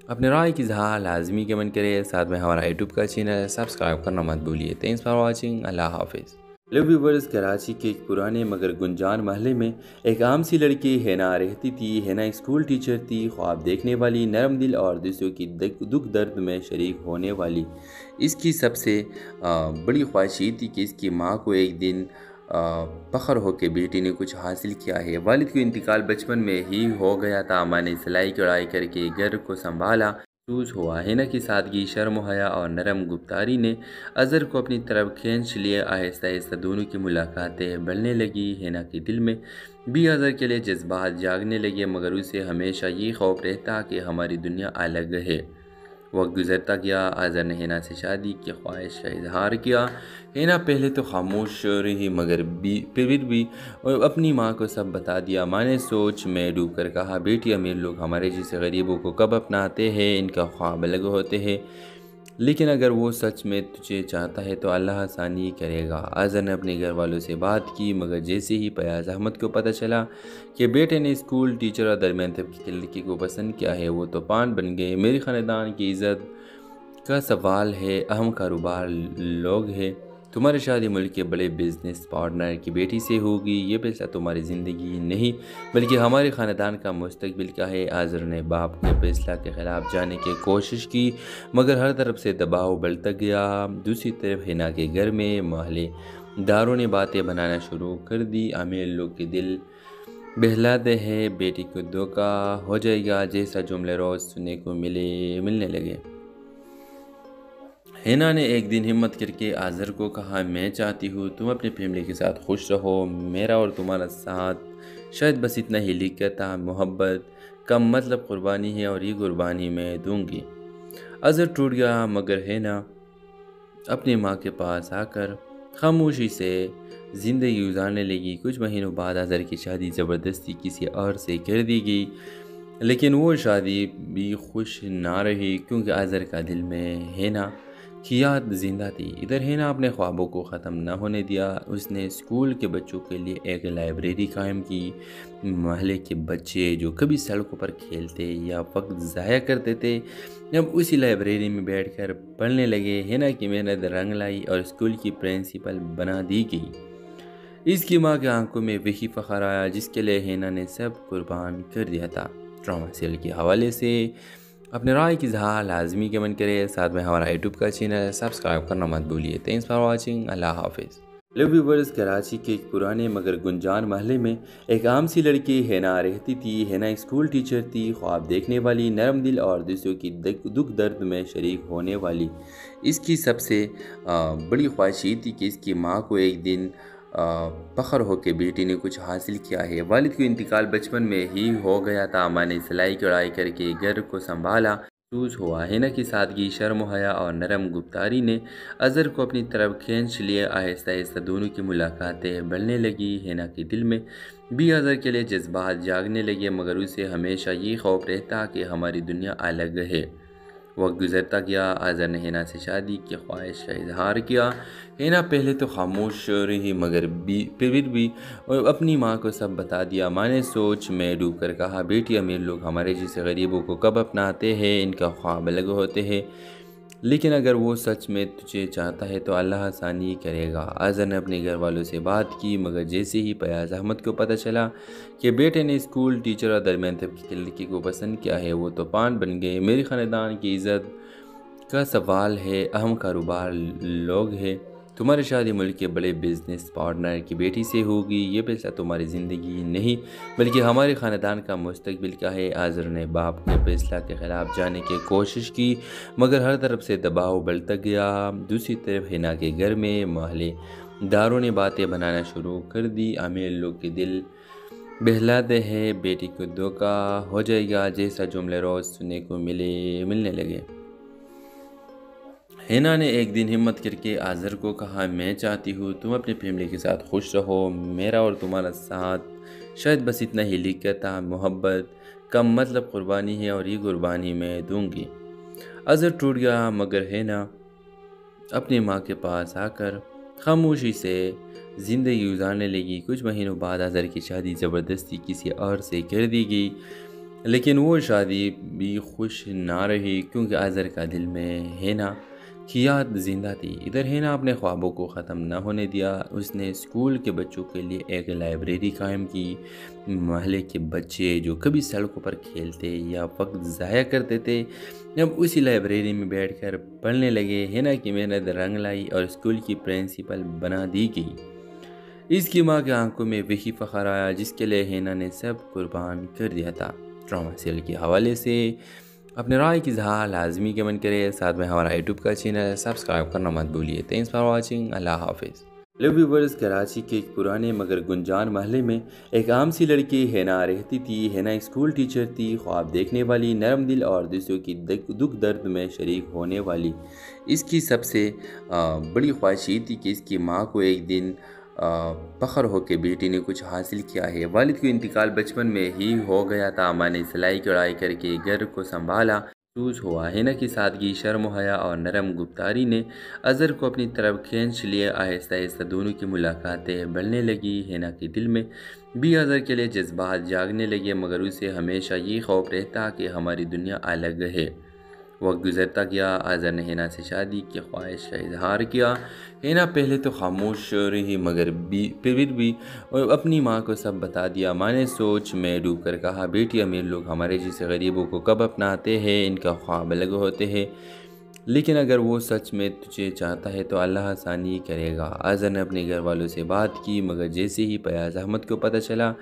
اپنے رائے کی اظہار لازمی کمنٹ کرے، ساتھ میں ہمارا یوٹیوب کا چینل سبسکرائب کرنا مت بھولیے۔ تھینکس فار واچنگ، اللہ حافظ۔ ہیلو ویورز، کراچی کے ایک پرانے مگر گنجان محلے میں ایک عام سی لڑکی ہینا رہتی تھی۔ ہینا اسکول ٹیچر تھی، خواب دیکھنے والی، نرم دل اور دوسروں کی دکھ درد میں شریک ہونے والی۔ اس کی سب سے بڑی خواہش یہ تھی کہ اس کی ماں کو ایک دن فخر ہو کہ بیٹی نے کچھ حاصل کیا ہے۔ والد کا انتقال بچپن میں ہی ہو گیا تھا۔ ماں نے سلائی کڑھائی کر کے گھر کو سنبھالا۔ محسوس ہوا۔ ہینا کی سادگی، شرم و حیا اور نرم گفتاری نے اظہر کو اپنی طرف کھینچ لیا۔ آہستہ آہستہ دونوں کی ملاقاتیں بڑھنے لگی۔ ہینا کے دل میں بھی اظہر کے لیے جذبات جاگنے لگے، مگر اسے ہمیشہ یہ خوف رہتا کہ ہماری دنیا الگ ہے۔ وقت گزرتا گیا، اظہر نے ہینا سے شادی کی خواہش کا اظہار کیا۔ ہینا پہلے تو خاموش رہی، مگر پھر بھی اپنی ماں کو سب بتا دیا۔ ماں نے سوچ میں ڈوب کر کہا، بیٹی، امیر لوگ ہمارے جیسے غریبوں کو کب اپناتے ہیں؟ ان کا خواب الگ ہوتے ہیں، لیکن اگر وہ سچ میں تجھے چاہتا ہے تو اللہ آسانی کرے گا۔ اظہر نے اپنے گھر والوں سے بات کی، مگر جیسے ہی فیاض احمد کو پتہ چلا کہ بیٹے نے اسکول ٹیچر اور درمیان طبقے کی لڑکی کو پسند کیا ہے، وہ طوفان بن گئے۔ میرے خاندان کی عزت کا سوال ہے، اہم کاروبار لوگ ہیں، تمہاری شادی ملک کے بڑے بزنس پارٹنر کی بیٹی سے ہوگی، یہ فیصلہ تمہاری زندگی نہیں بلکہ ہمارے خاندان کا مستقبل کا ہے۔ اظہر نے باپ کے فیصلہ کے خلاف جانے کی کوشش کی، مگر ہر طرف سے دباؤ بڑھتا گیا۔ دوسری طرف ہینا کے گھر میں محلے داروں نے باتیں بنانا شروع کر دی۔ امیر لوگ کے دل بہلاتے ہیں، بیٹی کو دھوکا ہو جائے گا جیسا جملے روز سننے کو ملنے لگے۔ ہینا نے ایک دن ہمت کر کے اظہر کو کہا، میں چاہتی ہوں تم اپنی فیملی کے ساتھ خوش رہو، میرا اور تمہارا ساتھ شاید بس اتنا ہی لکھتا محبت کم مطلب قربانی ہے، اور یہ قربانی میں دوں گی۔ اظہر ٹوٹ گیا، مگر ہینا اپنی ماں کے پاس آ کر خاموشی سے زندگی گزارنے لگی۔ کچھ مہینوں بعد اظہر کی شادی زبردستی کسی اور سے کر دی گئی، لیکن وہ شادی بھی خوش نہ رہی، کیونکہ اظہر کا دل میں ہینا کی یاد زندہ تھی۔ ادھر ہینا اپنے خوابوں کو ختم نہ ہونے دیا۔ اس نے اسکول کے بچوں کے لیے ایک لائبریری قائم کی۔ محلے کے بچے جو کبھی سڑکوں پر کھیلتے یا وقت ضائع کرتے تھے، اب اسی لائبریری میں بیٹھ کر پڑھنے لگے۔ ہینا کی محنت رنگ لائی اور اسکول کی پرنسپل بنا دی گئی۔ اس کی ماں کی آنکھوں میں وہی فخر آیا جس کے لیے ہینا نے سب قربان کر دیا تھا۔ ڈرامہ سیریل کے حوالے سے اپنے رائے کی اظہار لازمی کمنٹ کرے، ساتھ میں ہمارا یوٹیوب کا چینل سبسکرائب کرنا مت بھولیے۔ تھینکس فار واچنگ، اللہ حافظ۔ ہیلو ویورز، کراچی کے ایک پرانے مگر گنجان محلے میں ایک عام سی لڑکی ہینا رہتی تھی۔ ہینا ایک اسکول ٹیچر تھی، خواب دیکھنے والی، نرم دل اور دوسروں کی دکھ درد میں شریک ہونے والی۔ اس کی سب سے بڑی خواہش یہ تھی کہ اس کی ماں کو ایک دن فخر ہو کہ بیٹی نے کچھ حاصل کیا ہے۔ والد کا انتقال بچپن میں ہی ہو گیا تھا۔ ماں نے سلائی کڑھائی کر کے گھر کو سنبھالا۔ محسوس ہوا ہینا کی سادگی، شرم و حیا اور نرم گفتاری نے اظہر کو اپنی طرف کھینچ لیا۔ آہستہ آہستہ دونوں کی ملاقاتیں بڑھنے لگی۔ ہینا کے دل میں بھی اظہر کے لیے جذبات جاگنے لگے، مگر اسے ہمیشہ یہ خوف رہتا کہ ہماری دنیا الگ ہے۔ وقت گزرتا گیا، اظہر نے ہینا سے شادی کی خواہش کا اظہار کیا۔ ہینا پہلے تو خاموش رہی، مگر پھر بھی اپنی ماں کو سب بتا دیا۔ ماں نے سوچ میں ڈوب کر کہا، بیٹی، امیر لوگ ہمارے جیسے غریبوں کو کب اپناتے ہیں؟ ان کا خواب الگ ہوتے ہیں، لیکن اگر وہ سچ میں تجھے چاہتا ہے تو اللہ آسانی کرے گا۔ اظہر نے اپنے گھر والوں سے بات کی، مگر جیسے ہی فیاض احمد کو پتہ چلا کہ بیٹے نے اسکول ٹیچر اور درمیان طبقے کی لڑکی کو پسند کیا ہے، وہ طوفان بن گئے۔ میرے خاندان کی عزت کا سوال ہے، اہم کاروبار لوگ ہیں، تمہاری شادی ملک کے بڑے بزنس پارٹنر کی بیٹی سے ہوگی، یہ فیصلہ تمہاری زندگی نہیں بلکہ ہمارے خاندان کا مستقبل کا ہے۔ اظہر نے باپ کے فیصلہ کے خلاف جانے کی کوشش کی، مگر ہر طرف سے دباؤ بڑھتا گیا۔ دوسری طرف ہینا کے گھر میں محلے داروں نے باتیں بنانا شروع کر دی۔ امیر لوگ کے دل بہلاتے ہیں، بیٹی کو دھوکا ہو جائے گا جیسا جملے روز سننے کو ملنے لگے۔ ہینا نے ایک دن ہمت کر کے اظہر کو کہا، میں چاہتی ہوں تم اپنی فیملی کے ساتھ خوش رہو، میرا اور تمہارا ساتھ شاید بس اتنا ہی لکھتا، محبت کم مطلب قربانی ہے اور یہ قربانی میں دوں گی۔ اظہر ٹوٹ گیا، مگر ہینا اپنی ماں کے پاس آ کر خاموشی سے زندگی گزارنے لگی۔ کچھ مہینوں بعد اظہر کی شادی زبردستی کسی اور سے کر دی گئی، لیکن وہ شادی بھی خوش نہ رہی، کیونکہ اظہر کا دل میں ہینا کی یاد زندہ تھی۔ ادھر ہینا اپنے خوابوں کو ختم نہ ہونے دیا۔ اس نے اسکول کے بچوں کے لیے ایک لائبریری قائم کی۔ محلے کے بچے جو کبھی سڑکوں پر کھیلتے یا وقت ضائع کرتے تھے، اب اسی لائبریری میں بیٹھ کر پڑھنے لگے۔ ہینا کی محنت رنگ لائی اور اسکول کی پرنسپل بنا دی گئی۔ اس کی ماں کی آنکھوں میں وہی فخر آیا جس کے لیے ہینا نے سب قربان کر دیا تھا۔ ڈرامہ سیریل کے حوالے سے اپنے رائے کی اظہار لازمی کمنٹ کرے، ساتھ میں ہمارا یوٹیوب کا چینل سبسکرائب کرنا مت بھولیے۔ تھینکس فار واچنگ، اللہ حافظ۔ ہیلو ویورز، کراچی کے ایک پرانے مگر گنجان محلے میں ایک عام سی لڑکی ہینا رہتی تھی۔ ہینا ایک اسکول ٹیچر تھی، خواب دیکھنے والی، نرم دل اور دوسروں کی دکھ درد میں شریک ہونے والی۔ اس کی سب سے بڑی خواہش یہ تھی کہ اس کی ماں کو ایک دن فخر ہو کہ بیٹی نے کچھ حاصل کیا ہے۔ والد کا انتقال بچپن میں ہی ہو گیا تھا۔ ماں نے سلائی کڑھائی کر کے گھر کو سنبھالا۔ محسوس ہوا ہینا کی سادگی، شرم و حیا اور نرم گفتاری نے اظہر کو اپنی طرف کھینچ لیا۔ آہستہ آہستہ دونوں کی ملاقاتیں بڑھنے لگی۔ ہینا کے دل میں بھی اظہر کے لیے جذبات جاگنے لگے، مگر اسے ہمیشہ یہ خوف رہتا کہ ہماری دنیا الگ ہے۔ وقت گزرتا گیا، اظہر نے ہینا سے شادی کی خواہش کا اظہار کیا۔ ہینا پہلے تو خاموش رہی، مگر پھر بھی اپنی ماں کو سب بتا دیا۔ ماں نے سوچ میں ڈوب کر کہا، بیٹی، امیر لوگ ہمارے جیسے غریبوں کو کب اپناتے ہیں؟ ان کا خواب الگ ہوتے ہیں، لیکن اگر وہ سچ میں تجھے چاہتا ہے تو اللہ آسانی کرے گا۔ اظہر نے اپنے گھر والوں سے بات کی، مگر جیسے ہی فیاض احمد کو پتہ چلا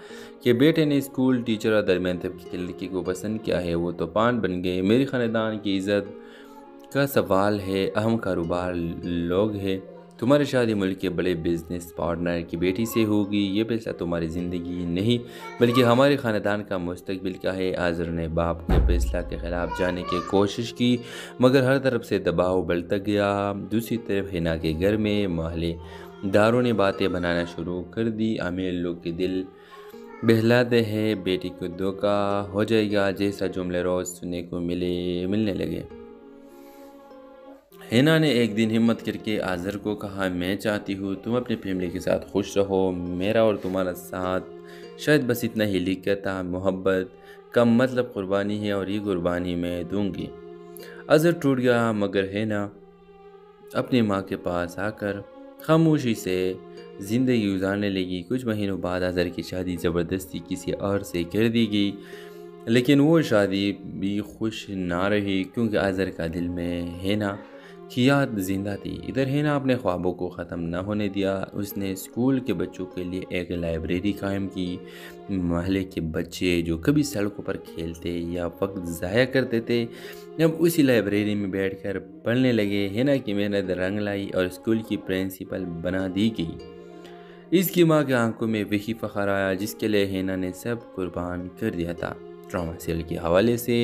کہ بیٹے نے اسکول ٹیچر اور درمیان طبقے کی لڑکی کو پسند کیا ہے، وہ طوفان بن گئے۔ میرے خاندان کی عزت کا سوال ہے، اہم کاروبار لوگ ہیں، تمہاری شادی ملک کے بڑے بزنس پارٹنر کی بیٹی سے ہوگی، یہ فیصلہ تمہاری زندگی نہیں بلکہ ہمارے خاندان کا مستقبل کا ہے۔ اظہر نے باپ کے فیصلہ کے خلاف جانے کی کوشش کی، مگر ہر طرف سے دباؤ بڑھتا گیا۔ دوسری طرف ہینا کے گھر میں محلے داروں نے باتیں بنانا شروع کر دی۔ امیر لوگ کے دل بہلاتے ہیں، بیٹی کو دھوکا ہو جائے گا جیسا جملے روز سننے کو ملنے لگے۔ ہینا نے ایک دن ہمت کر کے اظہر کو کہا، میں چاہتی ہوں تم اپنی فیملی کے ساتھ خوش رہو، میرا اور تمہارا ساتھ شاید بس اتنا ہی لکھتا، محبت کم مطلب قربانی ہے اور یہ قربانی میں دوں گی۔ اظہر ٹوٹ گیا، مگر ہینا اپنی ماں کے پاس آ کر خاموشی سے زندگی گزارنے لگی۔ کچھ مہینوں بعد اظہر کی شادی زبردستی کسی اور سے کر دی گئی، لیکن وہ شادی بھی خوش نہ رہی کیونکہ اظہر کا دل میں ہینا کی یاد زندہ تھی۔ ادھر ہینا اپنے خوابوں کو ختم نہ ہونے دیا۔ اس نے اسکول کے بچوں کے لیے ایک لائبریری قائم کی۔ محلے کے بچے جو کبھی سڑکوں پر کھیلتے یا وقت ضائع کرتے تھے، اب اسی لائبریری میں بیٹھ کر پڑھنے لگے۔ ہینا کی محنت رنگ لائی اور اسکول کی پرنسپل بنا دی گئی۔ اس کی ماں کی آنکھوں میں وہی فخر آیا جس کے لیے ہینا نے سب قربان کر دیا تھا۔ ڈرامہ سیریل کے حوالے سے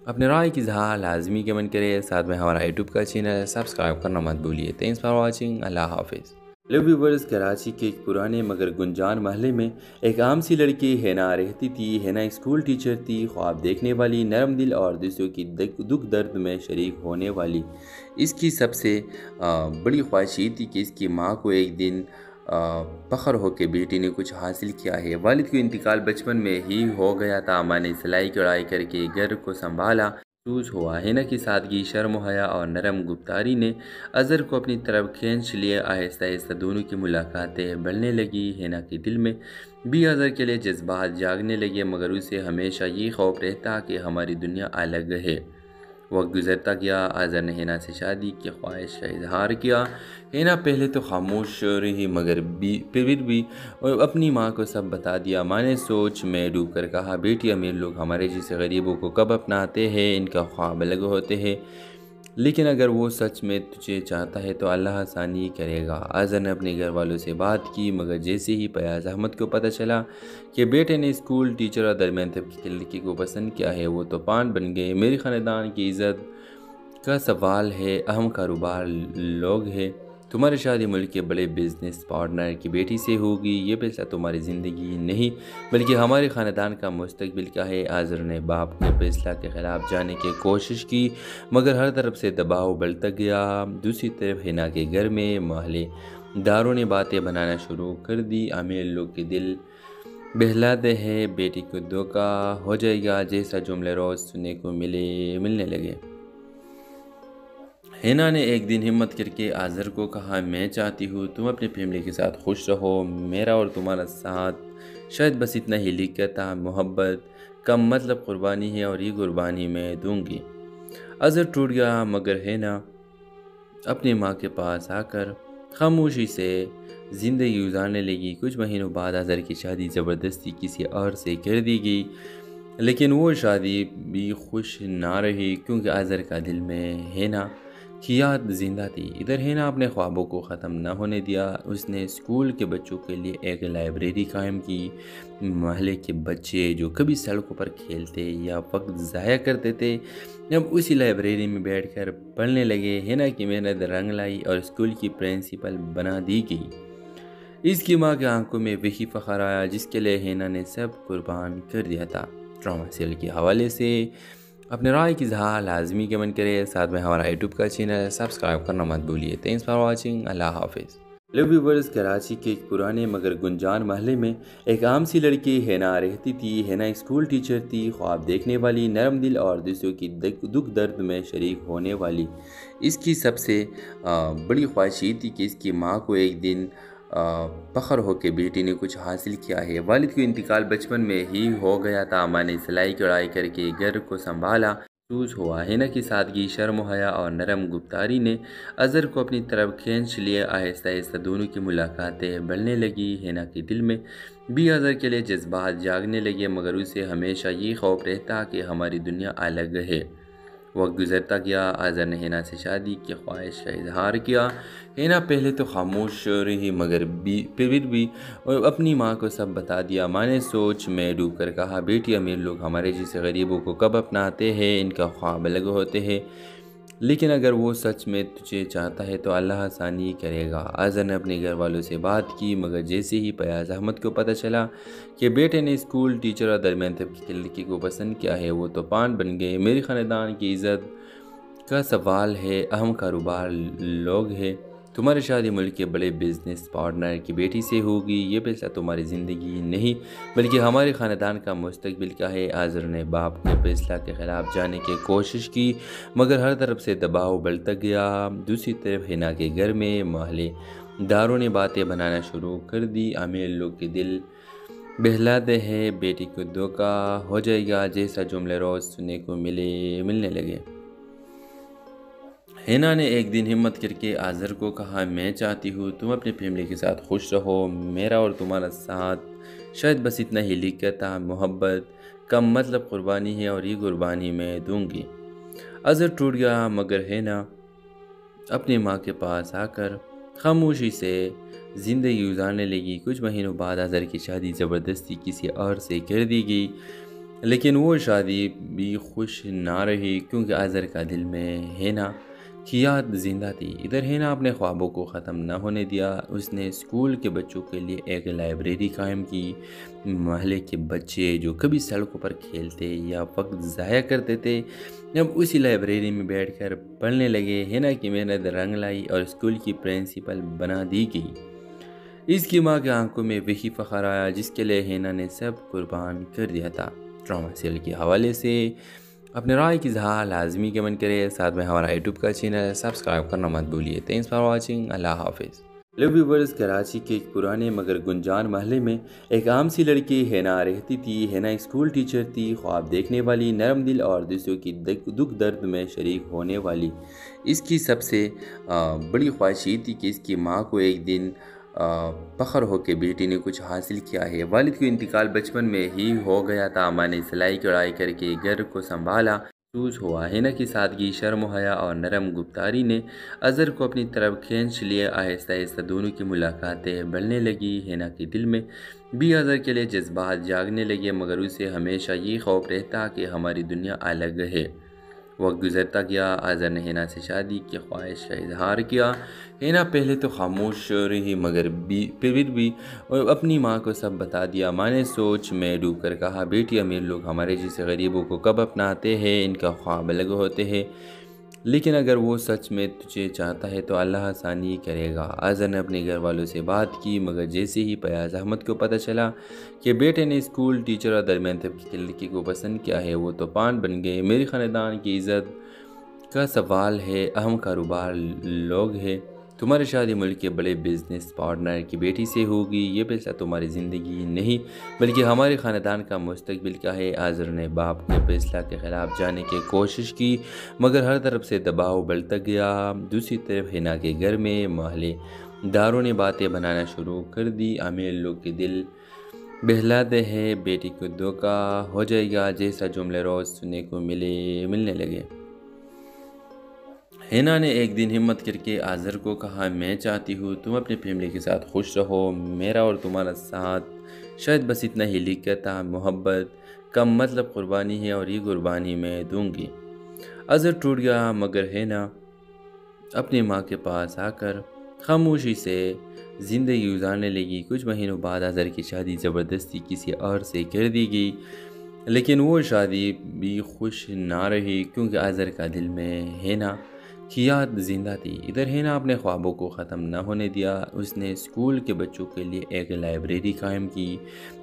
اپنے رائے کی اظہار لازمی کمنٹ کرے، ساتھ میں ہمارا یوٹیوب کا چینل سبسکرائب کرنا مت بھولیے۔ Thanks for watching. اللہ حافظ۔ ہیلو ویورز، کراچی کے ایک پرانے مگر گنجان محلے میں ایک عام سی لڑکی ہینا رہتی تھی۔ ہینا ایک اسکول ٹیچر تھی، خواب دیکھنے والی، نرم دل اور دوسروں کی دکھ درد میں شریک ہونے والی۔ اس کی سب سے بڑی خواہش یہ تھی کہ اس کی ماں کو ایک دن فخر ہو کہ بیٹی نے کچھ حاصل کیا ہے۔ والد کا انتقال بچپن میں ہی ہو گیا تھا۔ ماں نے سلائی کڑھائی کر کے گھر کو سنبھالا۔ محسوس ہوا ہینا کی سادگی، شرم و حیا اور نرم گفتاری نے اظہر کو اپنی طرف کھینچ لیا۔ آہستہ آہستہ دونوں کی ملاقاتیں بڑھنے لگی۔ ہینا کے دل میں بھی اظہر کے لیے جذبات جاگنے لگے، مگر اسے ہمیشہ یہ خوف رہتا کہ ہماری دنیا الگ ہے۔ وقت گزرتا گیا، اظہر نے ہینا سے شادی کی خواہش کا اظہار کیا۔ ہینا پہلے تو خاموش رہی، مگر پھر بھی اپنی ماں کو سب بتا دیا۔ ماں نے سوچ میں ڈوب کر کہا، بیٹی، امیر لوگ ہمارے جیسے غریبوں کو کب اپناتے ہیں؟ ان کا خواب الگ ہوتے ہیں، لیکن اگر وہ سچ میں تجھے چاہتا ہے تو اللہ آسانی کرے گا۔ اظہر نے اپنے گھر والوں سے بات کی، مگر جیسے ہی فیاض احمد کو پتہ چلا کہ بیٹے نے اسکول ٹیچر اور درمیان طبقے کی لڑکی کو پسند کیا ہے، وہ طوفان بن گئے۔ میرے خاندان کی عزت کا سوال ہے، اہم کاروبار لوگ ہیں، تمہاری شادی ملک کے بڑے بزنس پارٹنر کی بیٹی سے ہوگی، یہ فیصلہ تمہاری زندگی نہیں بلکہ ہمارے خاندان کا مستقبل کا ہے۔ اظہر نے باپ کے فیصلہ کے خلاف جانے کی کوشش کی، مگر ہر طرف سے دباؤ بڑھتا گیا۔ دوسری طرف ہینا کے گھر میں محلے داروں نے باتیں بنانا شروع کر دی، امیر لوگ کے دل بہلاتے ہیں، بیٹی کو دھوکہ ہو جائے گا جیسا جملے روز سننے کو ملنے لگے۔ ہینا نے ایک دن ہمت کر کے اظہر کو کہا، میں چاہتی ہوں تم اپنی فیملی کے ساتھ خوش رہو، میرا اور تمہارا ساتھ شاید بس اتنا ہی لکھتا، محبت کم مطلب قربانی ہے اور یہ قربانی میں دوں گی۔ اظہر ٹوٹ گیا، مگر ہینا اپنی ماں کے پاس آ کر خاموشی سے زندگی گزارنے لگی۔ کچھ مہینوں بعد اظہر کی شادی زبردستی کسی اور سے کر دی گئی، لیکن وہ شادی بھی خوش نہ رہی کیونکہ اظہر کا دل میں ہینا کی یاد زندہ تھی۔ ادھر ہینا اپنے خوابوں کو ختم نہ ہونے دیا۔ اس نے اسکول کے بچوں کے لیے ایک لائبریری قائم کی۔ محلے کے بچے جو کبھی سڑکوں پر کھیلتے یا وقت ضائع کرتے تھے، اب اسی لائبریری میں بیٹھ کر پڑھنے لگے۔ ہینا کی محنت رنگ لائی اور اسکول کی پرنسپل بنا دی گئی۔ اس کی ماں کی آنکھوں میں وہی فخر آیا جس کے لیے ہینا نے سب قربان کر دیا تھا۔ ڈرامہ سیریل کے حوالے سے اپنے رائے کی اظہار لازمی کمنٹ کرے، ساتھ میں ہمارا یوٹیوب کا چینل سبسکرائب کرنا مت بھولیے۔ Thanks for watching. اللہ حافظ۔ ہیلو ویورز، کراچی کے ایک پرانے مگر گنجان محلے میں ایک عام سی لڑکی ہینا رہتی تھی۔ ہینا ایک اسکول ٹیچر تھی، خواب دیکھنے والی، نرم دل اور دوسروں کی دکھ درد میں شریک ہونے والی۔ اس کی سب سے بڑی خواہش یہ تھی کہ اس کی ماں کو ایک دن فخر ہو کہ بیٹی نے کچھ حاصل کیا ہے۔ والد کا انتقال بچپن میں ہی ہو گیا تھا۔ ماں نے سلائی کڑھائی کر کے گھر کو سنبھالا۔ محسوس ہوا ہینا کی سادگی، شرم و حیا اور نرم گفتاری نے اظہر کو اپنی طرف کھینچ لیا۔ آہستہ آہستہ دونوں کی ملاقاتیں بڑھنے لگی۔ ہینا کے دل میں بھی اظہر کے لیے جذبات جاگنے لگے، مگر اسے ہمیشہ یہ خوف رہتا کہ ہماری دنیا الگ ہے۔ وقت گزرتا گیا، اظہر نے ہینا سے شادی کی خواہش کا اظہار کیا۔ ہینا پہلے تو خاموش رہی، مگر پھر بھی اپنی ماں کو سب بتا دیا۔ ماں نے سوچ میں ڈوب کر کہا، بیٹی، امیر لوگ ہمارے جیسے غریبوں کو کب اپناتے ہیں؟ ان کا خواب الگ ہوتے ہیں، لیکن اگر وہ سچ میں تجھے چاہتا ہے تو اللہ آسانی کرے گا۔ اظہر نے اپنے گھر والوں سے بات کی، مگر جیسے ہی فیاض احمد کو پتہ چلا کہ بیٹے نے اسکول ٹیچر اور درمیان طبقے کی لڑکی کو پسند کیا ہے، وہ طوفان بن گئے۔ میرے خاندان کی عزت کا سوال ہے، اہم کاروبار لوگ ہیں، تمہاری شادی ملک کے بڑے بزنس پارٹنر کی بیٹی سے ہوگی، یہ فیصلہ تمہاری زندگی نہیں بلکہ ہمارے خاندان کا مستقبل کا ہے۔ اظہر نے باپ کے فیصلہ کے خلاف جانے کی کوشش کی، مگر ہر طرف سے دباؤ بڑھتا گیا۔ دوسری طرف ہینا کے گھر میں محلے داروں نے باتیں بنانا شروع کر دی، امیر لوگ کے دل بہلاتے ہیں بیٹی کو دھوکا ہو جائے گا جیسا جملے روز سننے کو ملنے لگے۔ ہینا نے ایک دن ہمت کر کے آذر کو کہا، میں چاہتی ہوں تم اپنی فیملی کے ساتھ خوش رہو، میرا اور تمہارا ساتھ شاید بس اتنا ہی لکھتا محبت کم مطلب قربانی ہے اور یہ قربانی میں دوں گی۔ آذر ٹوٹ گیا مگر ہینا اپنی ماں کے پاس آ کر خاموشی سے زندگی گزارنے لگی۔ کچھ مہینوں بعد آذر کی شادی زبردستی کسی اور سے کر دی گئی، لیکن وہ شادی بھی خوش نہ رہی کیونکہ آذر کا دل میں ہینا کی یاد زندہ تھی۔ ادھر ہینا اپنے خوابوں کو ختم نہ ہونے دیا۔ اس نے اسکول کے بچوں کے لیے ایک لائبریری قائم کی۔ محلے کے بچے جو کبھی سڑکوں پر کھیلتے یا وقت ضائع کرتے تھے، جب اسی لائبریری میں بیٹھ کر پڑھنے لگے۔ ہینا کی محنت رنگ لائی اور اسکول کی پرنسپل بنا دی گئی۔ اس کی ماں کے آنکھوں میں وہی فخر آیا جس کے لیے ہینا نے سب قربان کر دیا تھا۔ ڈرامہ سیریل کے حوالے سے اپنے رائے کی اظہار لازمی کمنٹ کرے، ساتھ میں ہمارا یوٹیوب کا چینل سبسکرائب کرنا مت بھولیے۔ تھینکس فار واچنگ، اللہ حافظ۔ ہیلو ویورز، کراچی کے ایک پرانے مگر گنجان محلے میں ایک عام سی لڑکی ہینا رہتی تھی۔ ہینا ایک اسکول ٹیچر تھی، خواب دیکھنے والی، نرم دل اور دوسروں کی دکھ درد میں شریک ہونے والی۔ اس کی سب سے بڑی خواہش یہ تھی کہ اس کی ماں کو ایک دن فخر ہو کہ بیٹی نے کچھ حاصل کیا ہے۔ والد کا انتقال بچپن میں ہی ہو گیا تھا۔ ماں نے سلائی کڑھائی کر کے گھر کو سنبھالا۔ محسوس ہوا ہینا کی سادگی، شرم و حیا اور نرم گفتاری نے آذر کو اپنی طرف کھینچ لیا۔ آہستہ آہستہ دونوں کی ملاقاتیں بڑھنے لگی۔ ہینا کے دل میں بھی آذر کے لیے جذبات جاگنے لگے، مگر اسے ہمیشہ یہ خوف رہتا کہ ہماری دنیا الگ ہے۔ وقت گزرتا گیا، آذر نے ہینا سے شادی کی خواہش کا اظہار کیا۔ ہینا پہلے تو خاموش رہی مگر پھر بھی اپنی ماں کو سب بتا دیا۔ ماں نے سوچ میں ڈوب کر کہا، بیٹی امیر لوگ ہمارے جیسے غریبوں کو کب اپناتے ہیں؟ ان کا خواب الگ ہوتے ہیں، لیکن اگر وہ سچ میں تجھے چاہتا ہے تو اللہ آسانی کرے گا۔ آذر نے اپنے گھر والوں سے بات کی، مگر جیسے ہی فیاض احمد کو پتہ چلا کہ بیٹے نے اسکول ٹیچر اور درمیان طبقے کی لڑکی کو پسند کیا ہے، وہ طوفان بن گئے۔ میری خاندان کی عزت کا سوال ہے، اہم کاروبار لوگ ہیں، تمہاری شادی ملک کے بڑے بزنس پارٹنر کی بیٹی سے ہوگی، یہ فیصلہ تمہاری زندگی نہیں بلکہ ہمارے خاندان کا مستقبل کا ہے۔ آذر نے باپ کے فیصلہ کے خلاف جانے کی کوشش کی، مگر ہر طرف سے دباؤ بڑھتا گیا۔ دوسری طرف ہینا کے گھر میں محلے داروں نے باتیں بنانا شروع کر دی۔ امیر لوگ کے دل بہلاتے ہیں، بیٹی کو دھوکا ہو جائے گا جیسا جملے روز سننے کو ملنے لگے۔ ہینا نے ایک دن ہمت کر کے آذر کو کہا، میں چاہتی ہوں تم اپنی فیملی کے ساتھ خوش رہو، میرا اور تمہارا ساتھ شاید بس اتنا ہی لکھتا محبت کم مطلب قربانی ہے اور یہ قربانی میں دوں گی۔ آذر ٹوٹ گیا مگر ہینا اپنی ماں کے پاس آ کر خاموشی سے زندگی گزارنے لگی۔ کچھ مہینوں بعد آذر کی شادی زبردستی کسی اور سے کر دی گئی، لیکن وہ شادی بھی خوش نہ رہی کیونکہ آذر کا دل میں ہینا کی یاد زندہ تھی۔ ادھر ہینا اپنے خوابوں کو ختم نہ ہونے دیا۔ اس نے اسکول کے بچوں کے لیے ایک لائبریری قائم کی۔